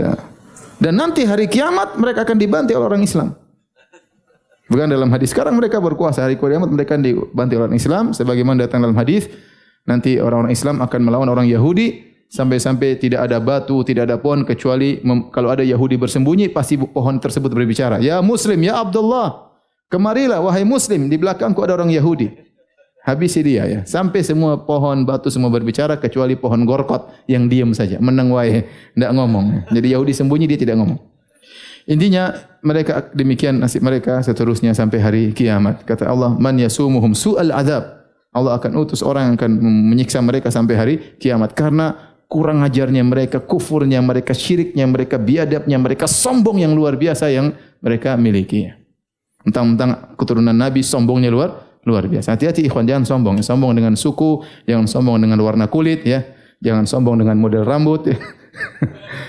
Speaker 1: Ya. Dan nanti hari kiamat mereka akan dibantai oleh orang Islam. Bukan dalam hadis. Sekarang mereka berkuasa, hari kiamat mereka dibantai oleh orang Islam. Sebagaimana datang dalam hadis, nanti orang-orang Islam akan melawan orang Yahudi sampai-sampai tidak ada batu, tidak ada pohon kecuali kalau ada Yahudi bersembunyi pasti pohon tersebut berbicara. Ya Muslim, ya Abdullah, kemarilah wahai Muslim, di belakangku ada orang Yahudi. Habisi dia ya. Sampai semua pohon, batu semua berbicara kecuali pohon gorkot yang diam saja, meneng wae, enggak ngomong. Jadi Yahudi sembunyi, dia tidak ngomong. Intinya mereka demikian nasib mereka seterusnya sampai hari kiamat. Kata Allah, man yasumuhum su'al azab. Allah akan utus orang yang akan menyiksa mereka sampai hari kiamat karena kurang ajarnya mereka, kufurnya mereka, syiriknya mereka, biadabnya mereka, sombong yang luar biasa yang mereka miliki. Mentang-mentang keturunan Nabi, sombongnya luar biasa. Hati-hati ikhwan, jangan sombong. Sombong dengan suku, jangan sombong dengan warna kulit ya. Jangan sombong dengan model rambut ya.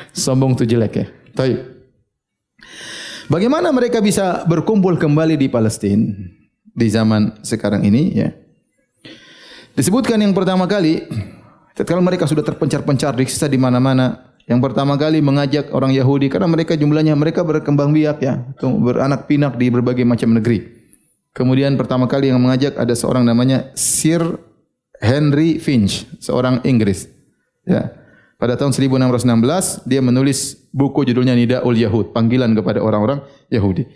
Speaker 1: Sombong itu jelek ya. Baik. Bagaimana mereka bisa berkumpul kembali di Palestina di zaman sekarang ini ya? Disebutkan yang pertama kali tatkala mereka sudah terpencar-pencar disiksa di mana-mana, yang pertama kali mengajak orang Yahudi karena mereka jumlahnya mereka berkembang biak ya, beranak pinak di berbagai macam negeri. Kemudian pertama kali yang mengajak ada seorang namanya Sir Henry Finch, seorang Inggris. Ya. Pada tahun 1616 dia menulis buku judulnya Nidaul Yahud, panggilan kepada orang-orang Yahudi.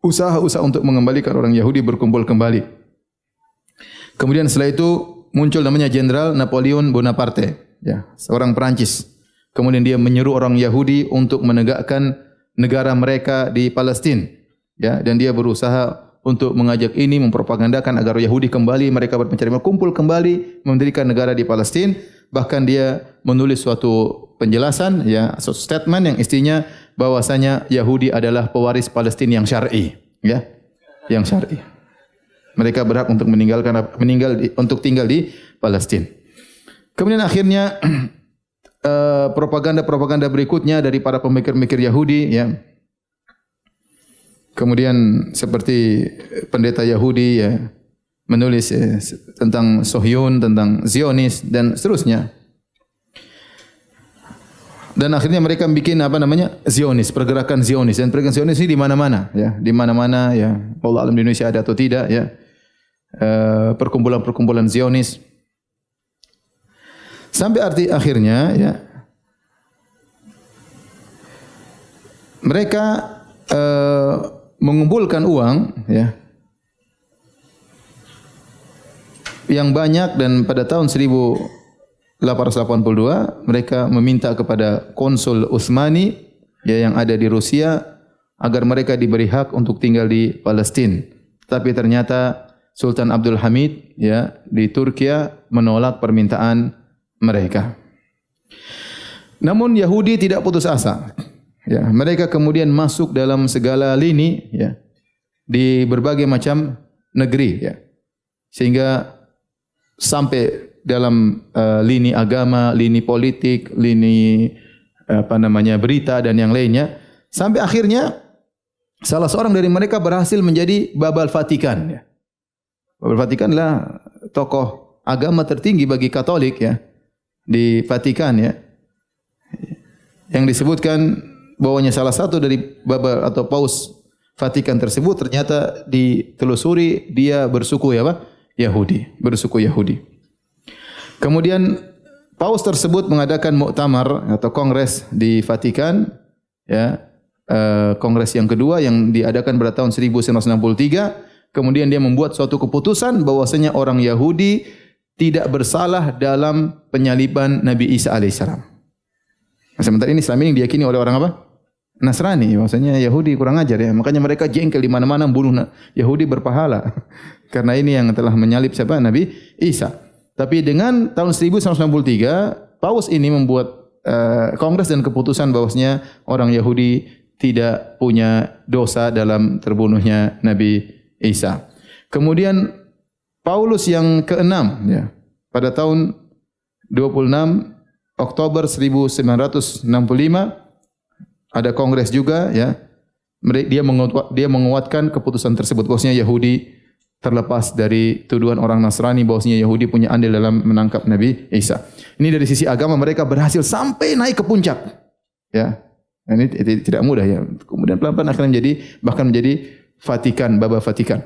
Speaker 1: Usaha-usaha untuk mengembalikan orang Yahudi berkumpul kembali. Kemudian setelah itu muncul namanya Jenderal Napoleon Bonaparte, ya, seorang Perancis. Kemudian dia menyuruh orang Yahudi untuk menegakkan negara mereka di Palestina, ya, dan dia berusaha untuk mengajak ini mempropagandakan agar Yahudi kembali, mereka berpencari kumpul kembali mendirikan negara di Palestina. Bahkan dia menulis suatu penjelasan, ya, suatu statement yang isinya bahwasanya Yahudi adalah pewaris Palestina yang syar'i, ya, yang syar'i. Mereka berhak untuk untuk tinggal di Palestina. Kemudian akhirnya propaganda berikutnya dari para pemikir-pemikir Yahudi, ya. Kemudian seperti pendeta Yahudi, ya, menulis tentang Sohyun, tentang Zionis dan seterusnya. Dan akhirnya mereka bikin Zionis, pergerakan Zionis, dan pergerakan Zionis ini di mana-mana, ya, di mana-mana, ya. Allah alam di Indonesia ada atau tidak, ya. Perkumpulan-perkumpulan Zionis. Sampai akhirnya, ya, mereka mengumpulkan uang, ya, yang banyak, dan pada tahun 1882 mereka meminta kepada konsul Utsmani, ya, yang ada di Rusia agar mereka diberi hak untuk tinggal di Palestina. Tapi ternyata Sultan Abdul Hamid, ya, di Turki menolak permintaan mereka. Namun Yahudi tidak putus asa. Ya, mereka kemudian masuk dalam segala lini, ya, di berbagai macam negeri, ya. Sehingga sampai dalam lini agama, lini politik, lini berita dan yang lainnya, sampai akhirnya salah seorang dari mereka berhasil menjadi Baba Vatikan, ya. Baba Vatikan adalah tokoh agama tertinggi bagi Katolik, ya, di Vatikan, ya. Yang disebutkan bahwanya salah satu dari Baba atau Paus Vatikan tersebut ternyata ditelusuri dia bersuku, ya, Yahudi, bersuku Yahudi. Kemudian Paus tersebut mengadakan muktamar atau kongres di Vatikan, ya, kongres yang kedua yang diadakan pada tahun 1963, kemudian dia membuat suatu keputusan bahwasanya orang Yahudi tidak bersalah dalam penyaliban Nabi Isa alaihissalam. Sementara ini Islam ini diyakini oleh orang apa? Nasrani. Maksudnya Yahudi kurang ajar ya. Makanya mereka jengkel di mana-mana bunuh Yahudi berpahala. Karena ini yang telah menyalib siapa? Nabi Isa. Tapi dengan tahun 1193 Paus ini membuat kongres dan keputusan bahwasanya orang Yahudi tidak punya dosa dalam terbunuhnya Nabi Isa. Kemudian Paulus yang ke-6 ya, pada tahun 26 Oktober 1965 ada kongres juga ya. Dia menguatkan keputusan tersebut bahwasanya Yahudi terlepas dari tuduhan orang Nasrani bahwasanya Yahudi punya andil dalam menangkap Nabi Isa. Ini dari sisi agama mereka berhasil sampai naik ke puncak. Ya. Ini tidak mudah ya. Kemudian pelan-pelan akhirnya menjadi Vatikan, Baba Vatikan.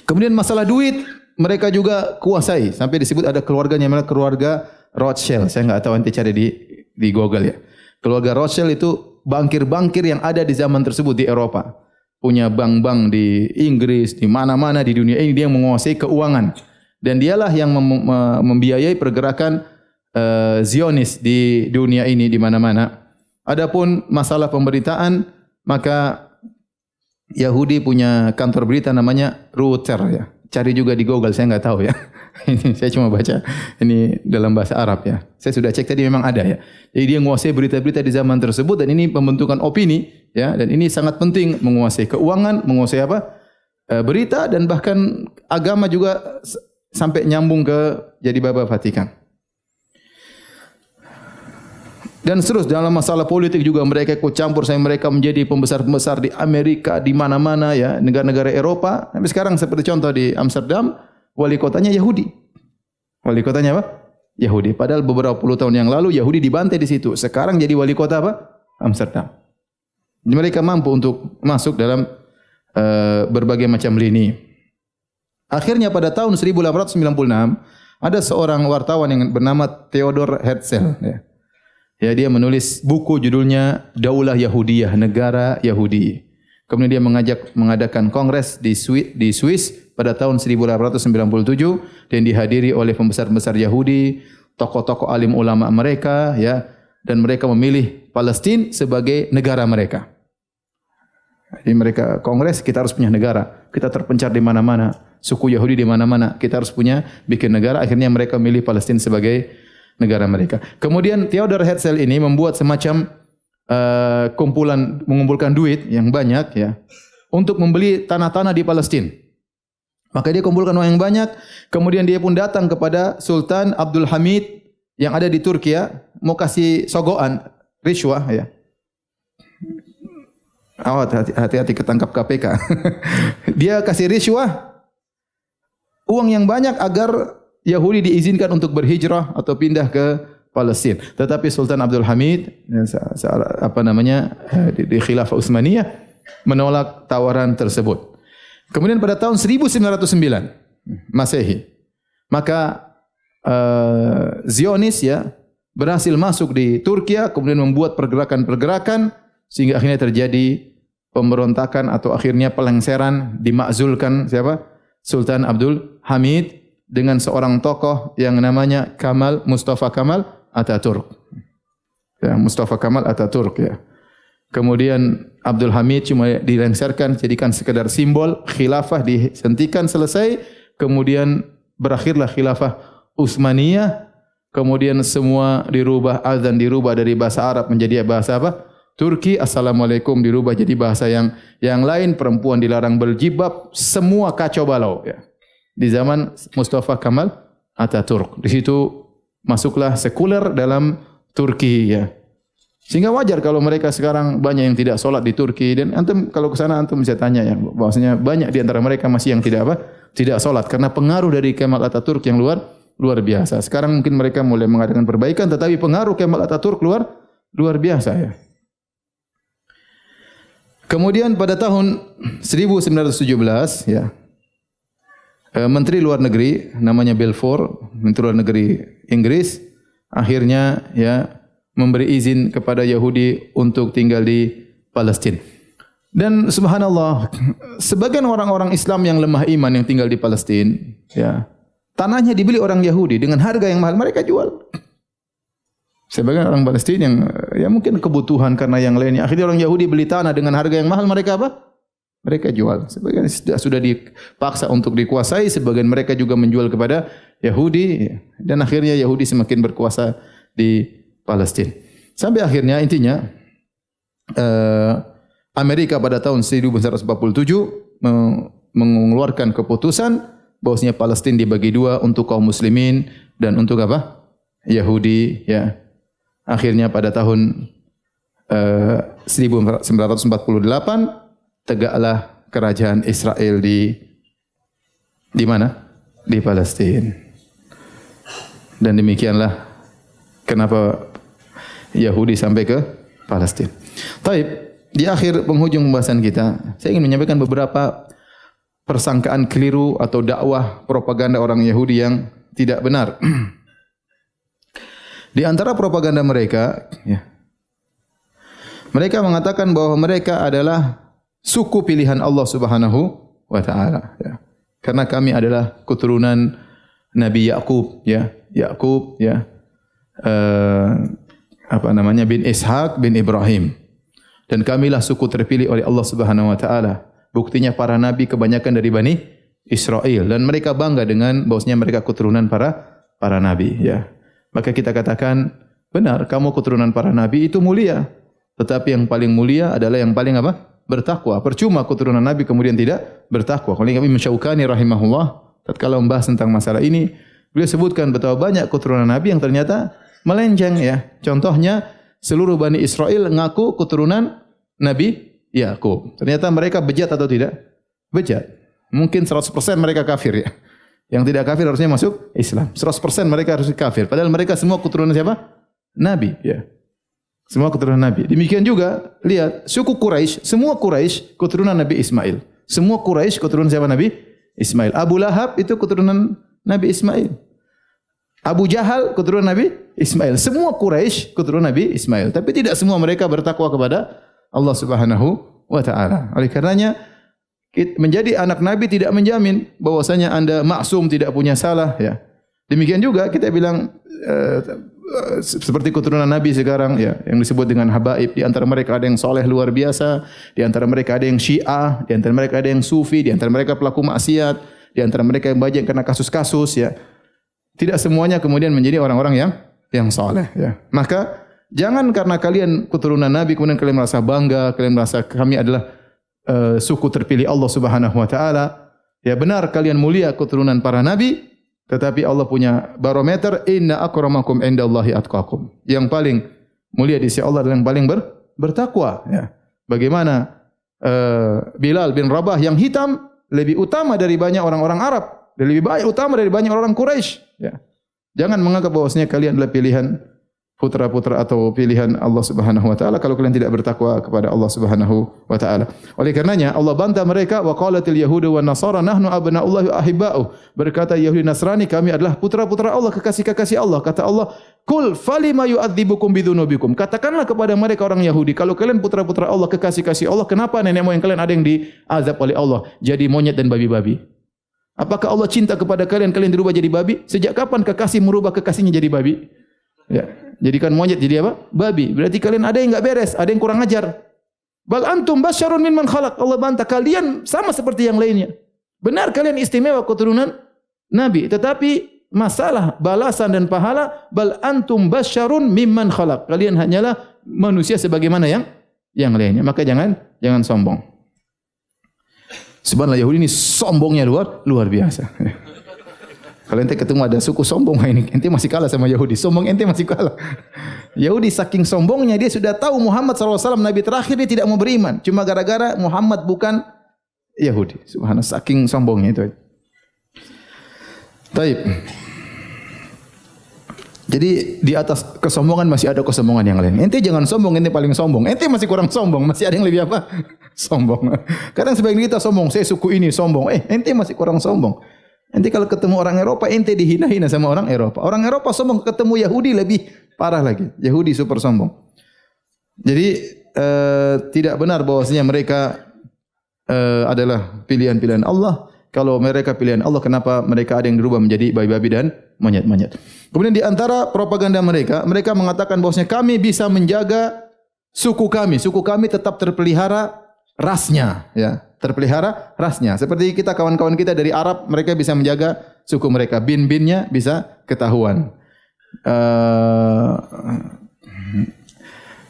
Speaker 1: Kemudian masalah duit mereka juga kuasai sampai disebut ada keluarganya namanya keluarga Rothschild. Saya enggak tahu nanti cari di Google ya. Keluarga Rothschild itu bankir-bankir yang ada di zaman tersebut di Eropa. Punya bank-bank di Inggris, di mana-mana di dunia ini dia menguasai keuangan dan dialah yang membiayai pergerakan Zionis di dunia ini di mana-mana. Adapun masalah pemberitaan maka Yahudi punya kantor berita namanya Reuters ya. Cari juga di Google, saya enggak tahu ya. Ini saya cuma baca ini dalam bahasa Arab ya. Saya sudah cek tadi memang ada ya. Jadi dia menguasai berita-berita di zaman tersebut dan ini pembentukan opini ya dan ini sangat penting menguasai keuangan, menguasai apa? Berita dan bahkan agama juga sampai nyambung ke jadi Baba Vatikan. Dan terus dalam masalah politik juga mereka ikut campur sampai mereka menjadi pembesar-pembesar di Amerika, di mana-mana ya, negara-negara Eropa. Sampai sekarang seperti contoh di Amsterdam, wali kotanya Yahudi. Wali kotanya apa? Yahudi. Padahal beberapa puluh tahun yang lalu Yahudi dibantai di situ. Sekarang jadi wali kota apa? Amsterdam. Mereka mampu untuk masuk dalam berbagai macam lini. Akhirnya pada tahun 1896 ada seorang wartawan yang bernama Theodor Herzl ya. Ya, dia menulis buku judulnya Daulah Yahudiyah, Negara Yahudi. Kemudian dia mengadakan kongres di Swiss pada tahun 1897 dan dihadiri oleh pembesar-pembesar Yahudi, tokoh-tokoh alim ulama mereka ya, dan mereka memilih Palestina sebagai negara mereka. Jadi mereka kongres, kita harus punya negara. Kita terpencar di mana-mana, suku Yahudi di mana-mana, kita harus bikin negara. Akhirnya mereka memilih Palestina sebagai negara mereka. Kemudian Theodor Herzl ini membuat semacam mengumpulkan duit yang banyak ya untuk membeli tanah-tanah di Palestina. Maka dia kumpulkan uang yang banyak, kemudian dia pun datang kepada Sultan Abdul Hamid yang ada di Turki ya, mau kasih sogoan, rishwah ya. Hati-hati ketangkap KPK. Dia kasih rishwah uang yang banyak agar Yahudi diizinkan untuk berhijrah atau pindah ke Palestina. Tetapi Sultan Abdul Hamid di Khilafah Utsmaniyah menolak tawaran tersebut. Kemudian pada tahun 1909 Masehi, maka Zionis ya berhasil masuk di Turki, kemudian membuat pergerakan-pergerakan sehingga akhirnya terjadi pemberontakan atau akhirnya pelengseran, dimakzulkan siapa? Sultan Abdul Hamid dengan seorang tokoh yang namanya Mustafa Kemal Atatürk. Ya, Mustafa Kemal Atatürk ya. Kemudian Abdul Hamid cuma dilengserkan, jadikan sekedar simbol, khilafah dihentikan selesai, kemudian berakhirlah khilafah Utsmaniyah, kemudian semua dirubah, azan dirubah dari bahasa Arab menjadi bahasa apa? Turki, assalamualaikum dirubah jadi bahasa yang lain, perempuan dilarang berjilbab, semua kacau balau ya. Di zaman Mustafa Kemal Atatürk. Di situ masuklah sekuler dalam Turki ya. Sehingga wajar kalau mereka sekarang banyak yang tidak sholat di Turki dan antum kalau ke sana antum bisa tanya ya bahwasanya banyak di antara mereka masih yang tidak sholat karena pengaruh dari Kemal Atatürk yang luar biasa. Sekarang mungkin mereka mulai mengadakan perbaikan tetapi pengaruh Kemal Atatürk luar biasa ya. Kemudian pada tahun 1917 ya Menteri Luar Negeri namanya Balfour, Menteri Luar Negeri Inggris, akhirnya ya memberi izin kepada Yahudi untuk tinggal di Palestina. Dan subhanallah, sebagian orang-orang Islam yang lemah iman yang tinggal di Palestina, ya, tanahnya dibeli orang Yahudi dengan harga yang mahal, mereka jual. Sebagian orang Palestina yang ya mungkin kebutuhan karena yang lainnya, akhirnya orang Yahudi beli tanah dengan harga yang mahal, mereka apa? Mereka jual. Sebagian sudah dipaksa untuk dikuasai, sebagian mereka juga menjual kepada Yahudi, dan akhirnya Yahudi semakin berkuasa di Palestina. Sampai akhirnya intinya Amerika pada tahun 1947 mengeluarkan keputusan bahwasanya Palestina dibagi dua untuk kaum muslimin dan untuk apa? Yahudi, ya. Akhirnya pada tahun 1948 tegaklah kerajaan Israel di mana? Di Palestina. Dan demikianlah kenapa Yahudi sampai ke Palestina. Taib. Di akhir penghujung pembahasan kita, saya ingin menyampaikan beberapa persangkaan keliru atau dakwah propaganda orang Yahudi yang tidak benar. Di antara propaganda mereka, ya, mereka mengatakan bahwa mereka adalah suku pilihan Allah Subhanahu wa taala, ya. Karena kami adalah keturunan Nabi Yakub, ya. Yakub, ya. Bin Ishak bin Ibrahim. Dan kamilah suku terpilih oleh Allah Subhanahu wa taala. Buktinya para nabi kebanyakan dari Bani Israel, dan mereka bangga dengan bahwasanya mereka keturunan para nabi, ya. Maka kita katakan, benar, kamu keturunan para nabi itu mulia. Tetapi yang paling mulia adalah yang paling apa? Bertakwa. Percuma keturunan nabi kemudian tidak bertakwa. Kalau Imam Syaukani rahimahullah tatkala membahas tentang masalah ini, beliau sebutkan betapa banyak keturunan nabi yang ternyata melenceng, ya. Contohnya seluruh Bani Israel ngaku keturunan Nabi Yakub. Ternyata mereka bejat atau tidak? Bejat. Mungkin 100% mereka kafir, ya. Yang tidak kafir harusnya masuk Islam. 100% mereka harus kafir. Padahal mereka semua keturunan siapa? Nabi, ya. Semua keturunan Nabi. Demikian juga, lihat, suku Quraisy, semua Quraisy keturunan Nabi Ismail. Semua Quraisy keturunan siapa? Nabi Ismail. Abu Lahab itu keturunan Nabi Ismail. Abu Jahal keturunan Nabi Ismail. Semua Quraisy keturunan Nabi Ismail. Tapi tidak semua mereka bertakwa kepada Allah Subhanahu wa taala. Oleh karenanya menjadi anak Nabi tidak menjamin bahwasanya Anda maksum, tidak punya salah, ya. Demikian juga kita bilang seperti keturunan Nabi sekarang, ya, yang disebut dengan habaib. Di antara mereka ada yang soleh luar biasa, di antara mereka ada yang Syiah, di antara mereka ada yang Sufi, di antara mereka pelaku maksiat, di antara mereka yang banyak kena kasus-kasus, ya. Tidak semuanya kemudian menjadi orang-orang yang saleh, ya. Maka jangan karena kalian keturunan Nabi kemudian kalian merasa bangga, kalian merasa kami adalah suku terpilih Allah Subhanahu wa taala. Ya, benar kalian mulia keturunan para nabi, tetapi Allah punya barometer, inna akramakum indallahi atqakum. Yang paling mulia di sisi Allah adalah yang paling bertakwa, ya. Bagaimana Bilal bin Rabah yang hitam lebih utama dari banyak orang-orang Arab, lebih baik utama dari banyak orang Quraisy, ya. Jangan menganggap bahwasanya kalian adalah pilihan putra-putra atau pilihan Allah Subhanahu wa taala kalau kalian tidak bertakwa kepada Allah Subhanahu wa taala. Oleh karenanya Allah bantah mereka, wa qalatil yahudu wan nasara nahnu abna'ullahi wa ahibba'u. Berkata Yahudi Nasrani, kami adalah putra-putra Allah, kekasih-kekasih Allah. Kata Allah, "Qul falima yu'adzibukum bidzunubikum." Katakanlah kepada mereka orang Yahudi, kalau kalian putra-putra Allah, kekasih-kasih Allah, kenapa nenek moyang kalian ada yang diazab oleh Allah jadi monyet dan babi-babi? Apakah Allah cinta kepada kalian, kalian dirubah jadi babi? Sejak kapan kekasih merubah kekasihnya jadi babi? Ya, jadikan monyet jadi apa? Babi. Berarti kalian ada yang enggak beres, ada yang kurang ajar. Bal antum basyarun mimman khalaq. Allah bantah, kalian sama seperti yang lainnya. Benar kalian istimewa keturunan Nabi, tetapi masalah balasan dan pahala, bal antum basyarun mimman khalaq. Kalian hanyalah manusia sebagaimana yang lainnya. Maka jangan sombong. Subhanallah, Yahudi ini sombongnya luar biasa. Kalau ente ketemu ada suku sombong ini, ente masih kalah sama Yahudi. Sombong ente masih kalah. Yahudi saking sombongnya dia sudah tahu Muhammad SAW Nabi terakhir, dia tidak mau beriman. Cuma gara-gara Muhammad bukan Yahudi. Subhanallah, saking sombongnya itu. Taib. Jadi di atas kesombongan masih ada kesombongan yang lain. Ente jangan sombong, ente paling sombong. Ente masih kurang sombong, masih ada yang lebih apa? Sombong. Kadang sebagian kita sombong, saya suku ini sombong. Ente masih kurang sombong. Ente kalau ketemu orang Eropa, ente dihina-hina sama orang Eropa. Orang Eropa sombong, ketemu Yahudi lebih parah lagi. Yahudi super sombong. Jadi tidak benar bahwasanya mereka adalah pilihan-pilihan Allah. Kalau mereka pilihan Allah, kenapa mereka ada yang dirubah menjadi babi-babi dan monyet-monyet? Kemudian di antara propaganda mereka, mereka mengatakan bahwasanya kami bisa menjaga suku kami tetap terpelihara rasnya, ya, terpelihara rasnya. Seperti kita kawan-kawan kita dari Arab, mereka bisa menjaga suku mereka, bin-binnya bisa ketahuan.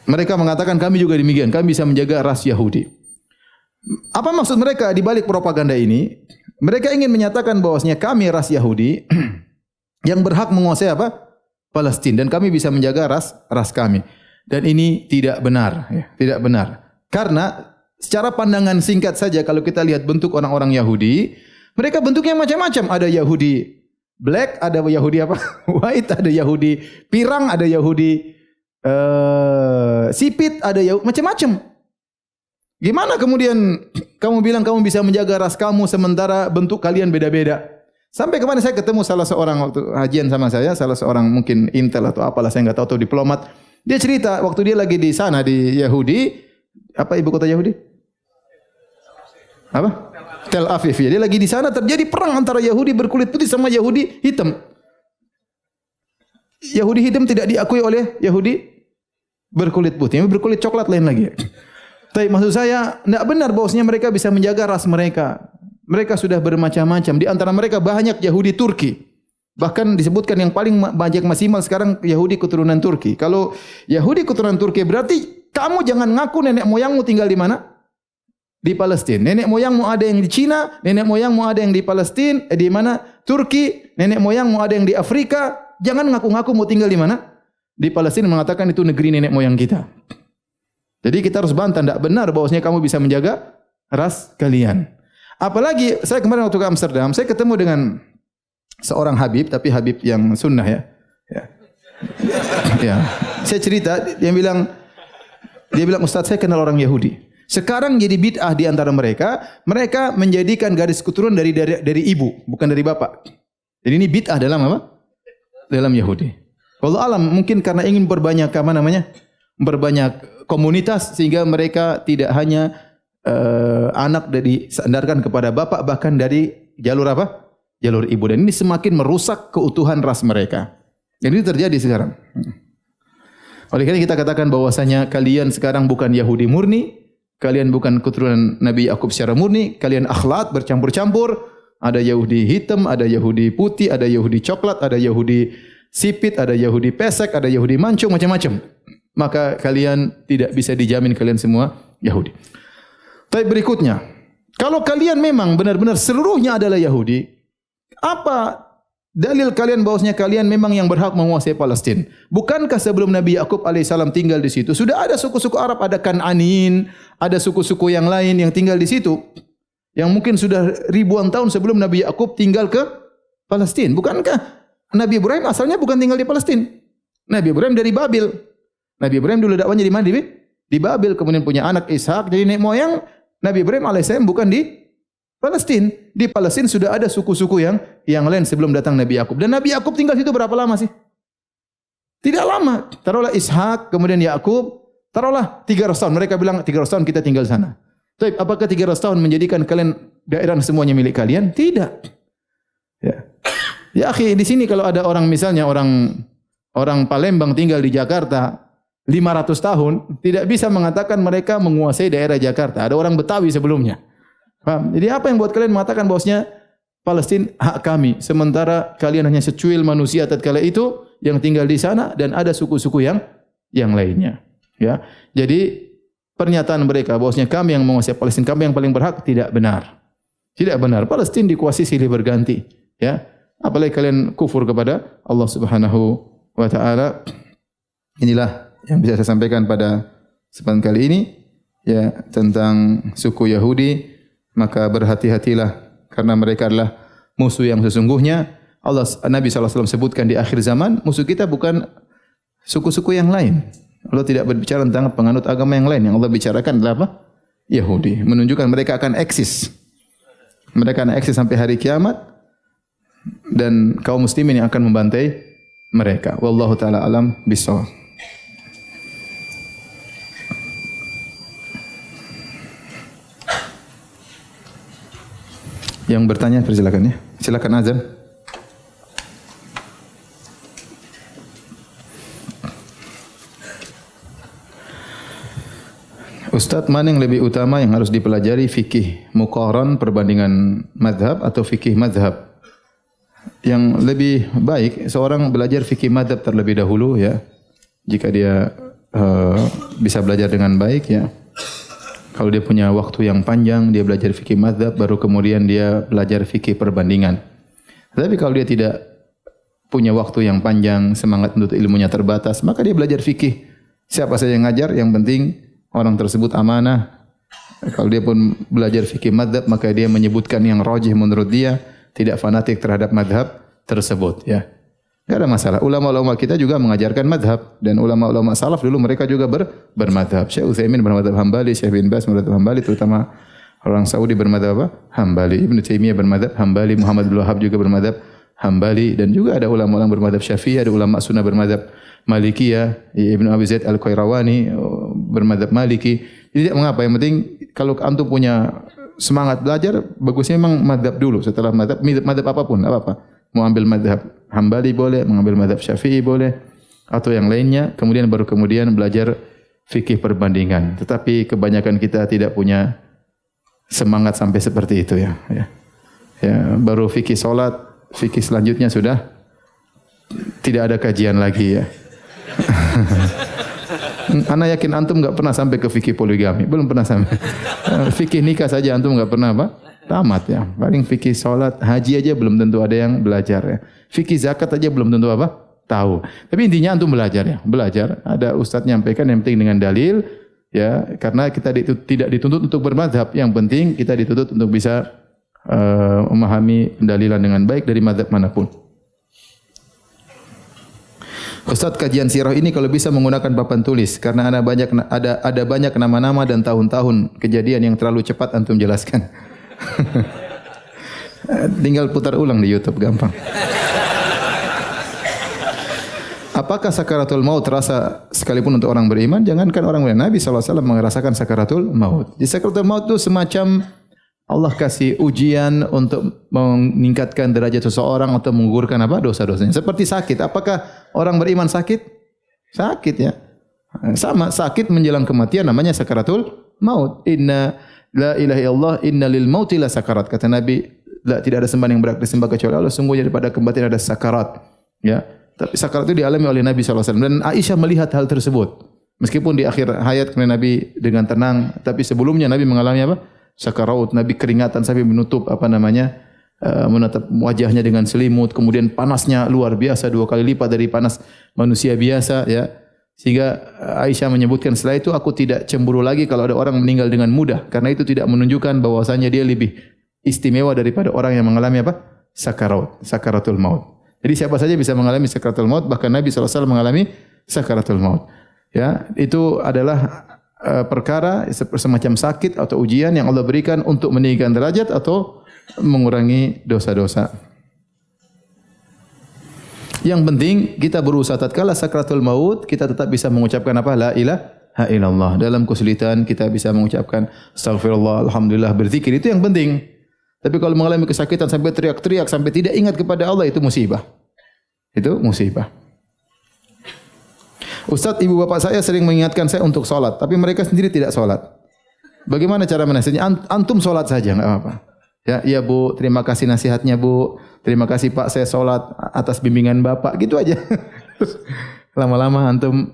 Speaker 1: Mereka mengatakan kami juga demikian, kami bisa menjaga ras Yahudi. Apa maksud mereka di balik propaganda ini? Mereka ingin menyatakan bahwasanya kami ras Yahudi yang berhak menguasai apa? Palestina, dan kami bisa menjaga ras kami. Dan ini tidak benar, ya, tidak benar. Karena secara pandangan singkat saja kalau kita lihat bentuk orang-orang Yahudi, mereka bentuknya macam-macam. Ada Yahudi black, ada Yahudi apa? White, ada Yahudi pirang, ada Yahudi sipit, ada Yahudi macam-macam. Gimana kemudian kamu bilang kamu bisa menjaga ras kamu sementara bentuk kalian beda-beda? Sampai kemarin saya ketemu salah seorang waktu hajian sama saya, salah seorang mungkin intel atau apalah saya enggak tahu, atau diplomat. Dia cerita waktu dia lagi di sana di Yahudi, apa ibu kota Yahudi? Apa? Tel Aviv ya. Dia lagi di sana, terjadi perang antara Yahudi berkulit putih sama Yahudi hitam. Yahudi hitam tidak diakui oleh Yahudi berkulit putih, berkulit coklat lain lagi. Tapi maksud saya, tidak benar bahwasanya mereka bisa menjaga ras mereka. Mereka sudah bermacam-macam. Di antara mereka banyak Yahudi Turki. Bahkan disebutkan yang paling banyak maksimal sekarang Yahudi keturunan Turki. Kalau Yahudi keturunan Turki berarti kamu jangan ngaku nenek moyangmu tinggal di mana? Di Palestina. Nenek moyangmu ada yang di Cina, nenek moyangmu ada yang di Palestina, di mana? Turki, nenek moyangmu ada yang di Afrika. Jangan ngaku-ngaku mau tinggal di mana? Di Palestina, mengatakan itu negeri nenek moyang kita. Jadi kita harus bantah, tidak benar bahwasanya kamu bisa menjaga ras kalian. Apalagi saya kemarin waktu ke Amsterdam, saya ketemu dengan seorang Habib, tapi Habib yang sunnah ya. Ya. Saya cerita, dia bilang Ustaz, saya kenal orang Yahudi. Sekarang jadi bid'ah di antara mereka, mereka menjadikan garis keturunan dari ibu, bukan dari bapak. Jadi ini bid'ah dalam apa? Dalam Yahudi. Wallahu alam, mungkin karena ingin berbanyak berbanyak komunitas sehingga mereka tidak hanya anak disandarkan kepada bapak, bahkan dari jalur apa? Jalur ibu. Dan ini semakin merusak keutuhan ras mereka. Dan ini terjadi sekarang. Oleh karena kita katakan bahwasanya kalian sekarang bukan Yahudi murni, kalian bukan keturunan Nabi Yakub secara murni, kalian akhlak bercampur-campur. Ada Yahudi hitam, ada Yahudi putih, ada Yahudi coklat, ada Yahudi sipit, ada Yahudi pesek, ada Yahudi mancung, macam-macam. Maka kalian tidak bisa dijamin kalian semua Yahudi. Tapi berikutnya, kalau kalian memang benar-benar seluruhnya adalah Yahudi, apa dalil kalian bahwasanya kalian memang yang berhak menguasai Palestina? Bukankah sebelum Nabi Yakub alaihissalam tinggal di situ, sudah ada suku-suku Arab, ada Kan'anin, ada suku-suku yang lain yang tinggal di situ, yang mungkin sudah ribuan tahun sebelum Nabi Yakub tinggal ke Palestina. Bukankah Nabi Ibrahim asalnya bukan tinggal di Palestina? Nabi Ibrahim dari Babil. Nabi Ibrahim dulu dakwahnya di mana? Di Babil, kemudian punya anak Ishak. Jadi nenek moyang Nabi Ibrahim alaihissalam bukan di Palestina. Di Palestina sudah ada suku-suku yang lain sebelum datang Nabi Yakub. Dan Nabi Yakub tinggal situ berapa lama sih? Tidak lama. Taruhlah Ishak, kemudian Yakub, taruhlah 300 tahun. Mereka bilang 300 tahun kita tinggal di sana. Tapi apakah 300 tahun menjadikan kalian daerah semuanya milik kalian? Tidak. Ya. Ya akhi, di sini kalau ada orang misalnya orang Palembang tinggal di Jakarta 500 tahun, tidak bisa mengatakan mereka menguasai daerah Jakarta. Ada orang Betawi sebelumnya. Paham? Jadi apa yang buat kalian mengatakan bahwasanya Palestina hak kami, sementara kalian hanya secuil manusia tatkala itu yang tinggal di sana dan ada suku-suku yang lainnya. Ya. Jadi pernyataan mereka bahwasanya kami yang menguasai Palestina, kami yang paling berhak, tidak benar. Tidak benar. Palestina dikuasai silih berganti. Ya. Apalagi kalian kufur kepada Allah Subhanahu wa taala. Inilah yang bisa saya sampaikan pada kesempatan kali ini ya tentang suku Yahudi. Maka berhati-hatilah karena mereka adalah musuh yang sesungguhnya. Nabi SAW sebutkan di akhir zaman musuh kita bukan suku-suku yang lain. Allah tidak berbicara tentang penganut agama yang lain. Yang Allah bicarakan adalah apa? Yahudi. Menunjukkan mereka akan eksis. Mereka akan eksis sampai hari kiamat dan kaum muslimin yang akan membantai mereka. Wallahu taala alam bissawab. Yang bertanya persilakan ya. Silakan azan. Ustadz, mana yang lebih utama yang harus dipelajari, fikih muqaran perbandingan madhab atau fikih madhab? Yang lebih baik seorang belajar fikih madhab terlebih dahulu ya. Jika dia bisa belajar dengan baik ya. Kalau dia punya waktu yang panjang, dia belajar fikih madhab, baru kemudian dia belajar fikih perbandingan. Tapi kalau dia tidak punya waktu yang panjang, semangat untuk ilmunya terbatas, maka dia belajar fikih. Siapa saja yang ngajar, yang penting orang tersebut amanah. Kalau dia pun belajar fikih madhab, maka dia menyebutkan yang rajih menurut dia, tidak fanatik terhadap madhab tersebut. Ya, tidak ada masalah. Ulama-ulama kita juga mengajarkan madhab, dan ulama-ulama salaf dulu mereka juga bermadhab. Syekh Utsaimin bermadhab Hambali, Syekh bin Baz bermadhab Hambali, terutama orang Saudi bermadhab apa? Hambali. Ibnu Taimiyah bermadhab Hambali, Muhammad bin Wahab juga bermadhab Hambali, dan juga ada ulama-ulama bermadhab Syafi'i, ada ulama sunnah bermadhab Malikiyah, Ibnu Abi Zaid Al-Qayrawani bermadhab Maliki. Jadi tidak mengapa, yang penting kalau antum punya semangat belajar, bagusnya memang madhab dulu. Setelah madhab apapun, apa-apa. Mau ambil madhab Hambali boleh, mengambil madhab Syafi'i boleh, atau yang lainnya. Kemudian baru belajar fikih perbandingan. Tetapi kebanyakan kita tidak punya semangat sampai seperti itu ya. Ya, baru fikih solat, fikih selanjutnya sudah tidak ada kajian lagi ya. Ana yakin antum enggak pernah sampai ke fikih poligami, belum pernah sampai. Fikih nikah saja antum enggak pernah apa? Tamat ya. Paling fikih salat, haji aja belum tentu ada yang belajar ya. Fikih zakat aja belum tentu apa? Tahu. Tapi intinya antum belajar ya, belajar. Ada ustaz nyampaikan yang penting dengan dalil ya, karena kita tidak dituntut untuk bermadhab, yang penting kita dituntut untuk bisa memahami pendalilan dengan baik dari madhab manapun. Ustaz, kajian sirah ini kalau bisa menggunakan papan tulis karena ada banyak nama-nama dan tahun-tahun kejadian yang terlalu cepat antum jelaskan. Tinggal putar ulang di YouTube gampang. Apakah sakaratul maut terasa sekalipun untuk orang beriman? Jangankan orang beriman, Nabi SAW merasakan sakaratul maut. Di sakaratul maut itu semacam Allah kasih ujian untuk meningkatkan derajat seseorang atau menggugurkan apa? Dosa-dosanya. Seperti sakit. Apakah orang beriman sakit? Sakit ya. Sama sakit menjelang kematian namanya sakaratul maut. Inna la ilaha illallah inna lil mauti la sakarat. Kata Nabi, tidak ada sembahan yang berhak disembah kecuali Allah. Sungguhnya daripada kematian ada sakarat. Ya. Tapi sakarat itu dialami oleh Nabi SAW. Dan Aisyah melihat hal tersebut. Meskipun di akhir hayat kemudian Nabi dengan tenang, tapi sebelumnya Nabi mengalami apa? Sakarat. Nabi keringatan sampai menutup menatap wajahnya dengan selimut, kemudian panasnya luar biasa 2 kali lipat dari panas manusia biasa ya. Sehingga Aisyah menyebutkan setelah itu aku tidak cemburu lagi kalau ada orang meninggal dengan mudah, karena itu tidak menunjukkan bahwasanya dia lebih istimewa daripada orang yang mengalami apa? Sakaratul maut. Jadi siapa saja bisa mengalami sakaratul maut, bahkan Nabi SAW mengalami sakaratul maut. Ya, itu adalah perkara semacam sakit atau ujian yang Allah berikan untuk meninggikan derajat atau mengurangi dosa-dosa. Yang penting kita berusaha tatkala sakratul maut kita tetap bisa mengucapkan apa? La ilaha illallah. Dalam kesulitan kita bisa mengucapkan astagfirullah, alhamdulillah, berzikir, itu yang penting. Tapi kalau mengalami kesakitan sampai teriak-teriak sampai tidak ingat kepada Allah, itu musibah. Itu musibah. Ustaz, ibu bapak saya sering mengingatkan saya untuk sholat, tapi mereka sendiri tidak sholat. Bagaimana cara menasihatinya? Antum sholat saja, enggak apa-apa. Ya, iya Bu, terima kasih nasihatnya Bu. Terima kasih Pak, saya sholat atas bimbingan Bapak. Gitu aja. Terus lama-lama antum,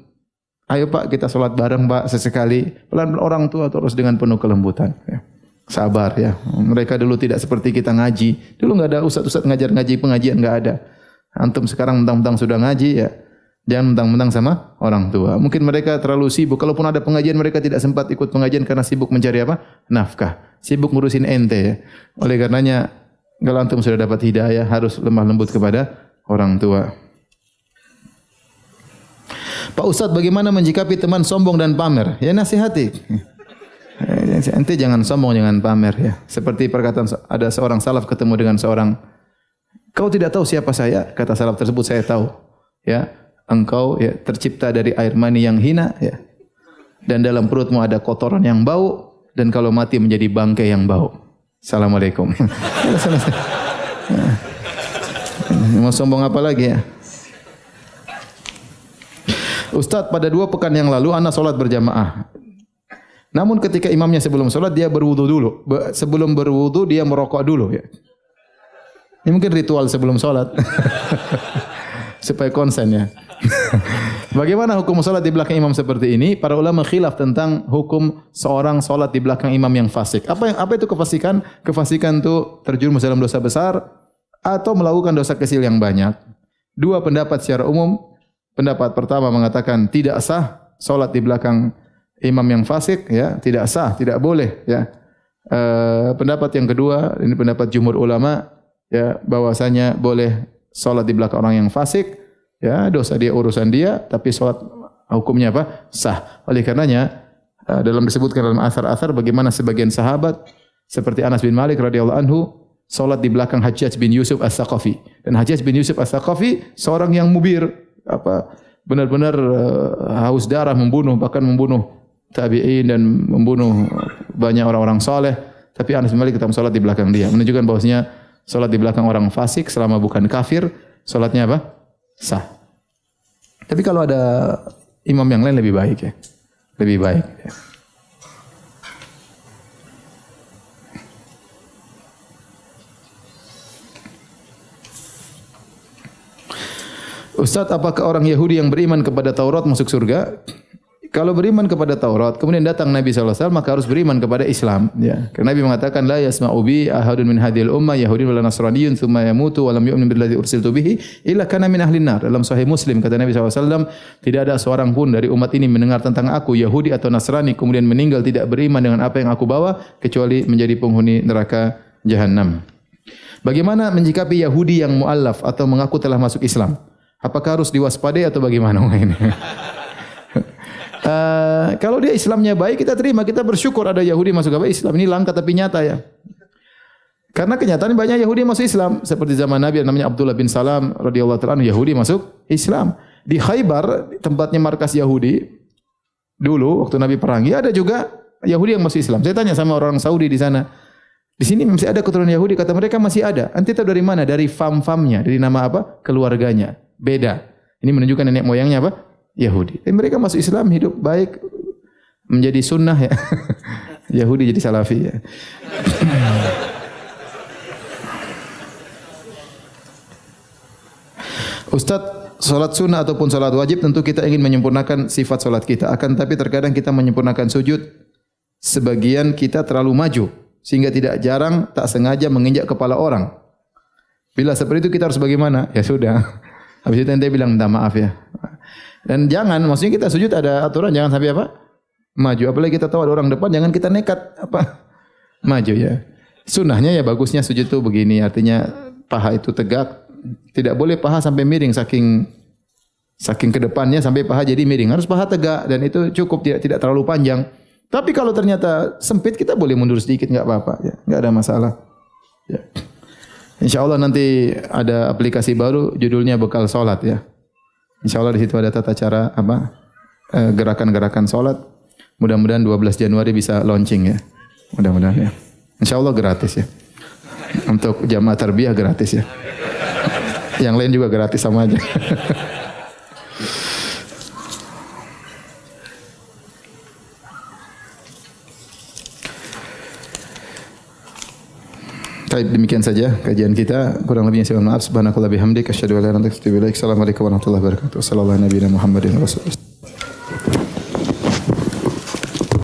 Speaker 1: ayo Pak kita sholat bareng Pak sesekali. Pelan-pelan orang tua terus dengan penuh kelembutan. Ya. Sabar ya. Mereka dulu tidak seperti kita ngaji. Dulu enggak ada ustaz-ustaz ngajar ngaji pengajian, enggak ada. Antum sekarang mentang-mentang sudah ngaji ya. Jangan mentang-mentang sama orang tua. Mungkin mereka terlalu sibuk. Kalaupun ada pengajian, mereka tidak sempat ikut pengajian karena sibuk mencari apa? Nafkah. Sibuk ngurusin ente ya. Oleh karenanya, kalau antum sudah dapat hidayah, harus lemah lembut kepada orang tua. Pak Ustadz, bagaimana menjikapi teman sombong dan pamer? Ya nasihati. Ente jangan sombong, jangan pamer ya. Seperti perkataan ada seorang salaf ketemu dengan seorang, kau tidak tahu siapa saya? Kata salaf tersebut, saya tahu. Ya. Engkau ya tercipta dari air mani yang hina ya. Dan dalam perutmu ada kotoran yang bau, dan kalau mati menjadi bangkai yang bau. Assalamualaikum. Selesai. Mau sombong apa lagi ya? Ustaz, pada 2 pekan yang lalu ana salat berjamaah. Namun ketika imamnya sebelum salat dia berwudu dulu. Sebelum berwudu dia merokok dulu ya. Ini mungkin ritual sebelum salat. Supaya konsen ya. Bagaimana hukum salat di belakang imam seperti ini? Para ulama khilaf tentang hukum seorang salat di belakang imam yang fasik. Apa itu kefasikan? Kefasikan itu terjerumus dalam dosa besar atau melakukan dosa kecil yang banyak. 2 pendapat secara umum. Pendapat pertama mengatakan tidak sah salat di belakang imam yang fasik ya, tidak sah, tidak boleh ya. Pendapat yang kedua, ini pendapat jumhur ulama ya, bahwasanya boleh salat di belakang orang yang fasik ya, dosa dia urusan dia, tapi salat hukumnya apa? Sah. Oleh karenanya dalam disebutkan dalam asar-asar bagaimana sebagian sahabat seperti Anas bin Malik radhiyallahu anhu salat di belakang Hajjaj bin Yusuf As-Saqafi. Dan Hajjaj bin Yusuf As-Saqafi seorang yang mubir, benar-benar haus darah, bahkan membunuh tabi'in dan membunuh banyak orang-orang saleh, tapi Anas bin Malik tetap salat di belakang dia, menunjukkan bahwasanya salat di belakang orang fasik selama bukan kafir, salatnya apa? Sah. Tapi kalau ada imam yang lain lebih baik ya. Lebih baik ya. Ustaz, apakah orang Yahudi yang beriman kepada Taurat masuk surga? Kalau beriman kepada Taurat, kemudian datang Nabi SAW, maka harus beriman kepada Islam. Ya. Karena Nabi mengatakan, La yasma'u bi ahadun min hadhil ummah, Yahudin wala Nasraniyun, thumma yamutu, walam yu'min billadhi ursiltu bihi, illa kana min ahlin nar. Dalam Sahih Muslim, kata Nabi SAW, tidak ada seorang pun dari umat ini mendengar tentang aku, Yahudi atau Nasrani, kemudian meninggal tidak beriman dengan apa yang aku bawa, kecuali menjadi penghuni neraka Jahannam. Bagaimana menyikapi Yahudi yang mu'allaf atau mengaku telah masuk Islam? Apakah harus diwaspadai atau bagaimana ini? Kalau dia Islamnya baik, kita terima, kita bersyukur ada Yahudi masuk apa Islam. Ini langka tapi nyata ya. Karena kenyataan banyak Yahudi masuk Islam. Seperti zaman Nabi namanya Abdullah bin Salam radhiyallahu ta'ala, Yahudi masuk Islam. Di Khaybar, tempatnya markas Yahudi, dulu waktu Nabi perangi, ada juga Yahudi yang masuk Islam. Saya tanya sama orang Saudi di sana, di sini masih ada keturunan Yahudi? Kata mereka masih ada. Ente tahu dari mana? Dari fam-famnya, dari nama apa? Keluarganya. Beda. Ini menunjukkan nenek moyangnya apa? Yahudi. Tapi mereka masuk Islam, hidup baik, menjadi sunnah ya. Yahudi jadi salafi ya. Ustaz, salat sunnah ataupun salat wajib tentu kita ingin menyempurnakan sifat salat kita. Akan tapi terkadang kita menyempurnakan sujud, sebagian kita terlalu maju sehingga tidak jarang tak sengaja menginjak kepala orang. Bila seperti itu kita harus bagaimana? Ya sudah. Habis itu ente bilang minta maaf ya. Dan jangan, maksudnya kita sujud ada aturan, jangan sampai apa? Maju. Apalagi kita tahu ada orang depan, jangan kita nekat apa? Maju ya. Sunnahnya ya bagusnya sujud itu begini, artinya paha itu tegak, tidak boleh paha sampai miring saking ke depannya sampai paha jadi miring. Harus paha tegak dan itu cukup, tidak terlalu panjang. Tapi kalau ternyata sempit kita boleh mundur sedikit, enggak apa-apa ya, enggak ada masalah. Ya. InsyaAllah nanti ada aplikasi baru judulnya Bekal Salat ya. InsyaAllah di situ ada tata cara apa gerakan-gerakan salat. Mudah-mudahan 12 Januari bisa launching ya. Mudah-mudahan ya. InsyaAllah gratis ya. Untuk jamaah tarbiyah gratis ya. Yang lain juga gratis sama aja. Baik, demikian saja kajian kita. Kurang lebihnya saya mohon maaf. Subhanakallah bihamdik asyhadu an la ilaha illa anta astaghfiruka wa atubu ilaik. Assalamualaikum warahmatullahi wabarakatuh. Sallallahu alaihi wa sallam.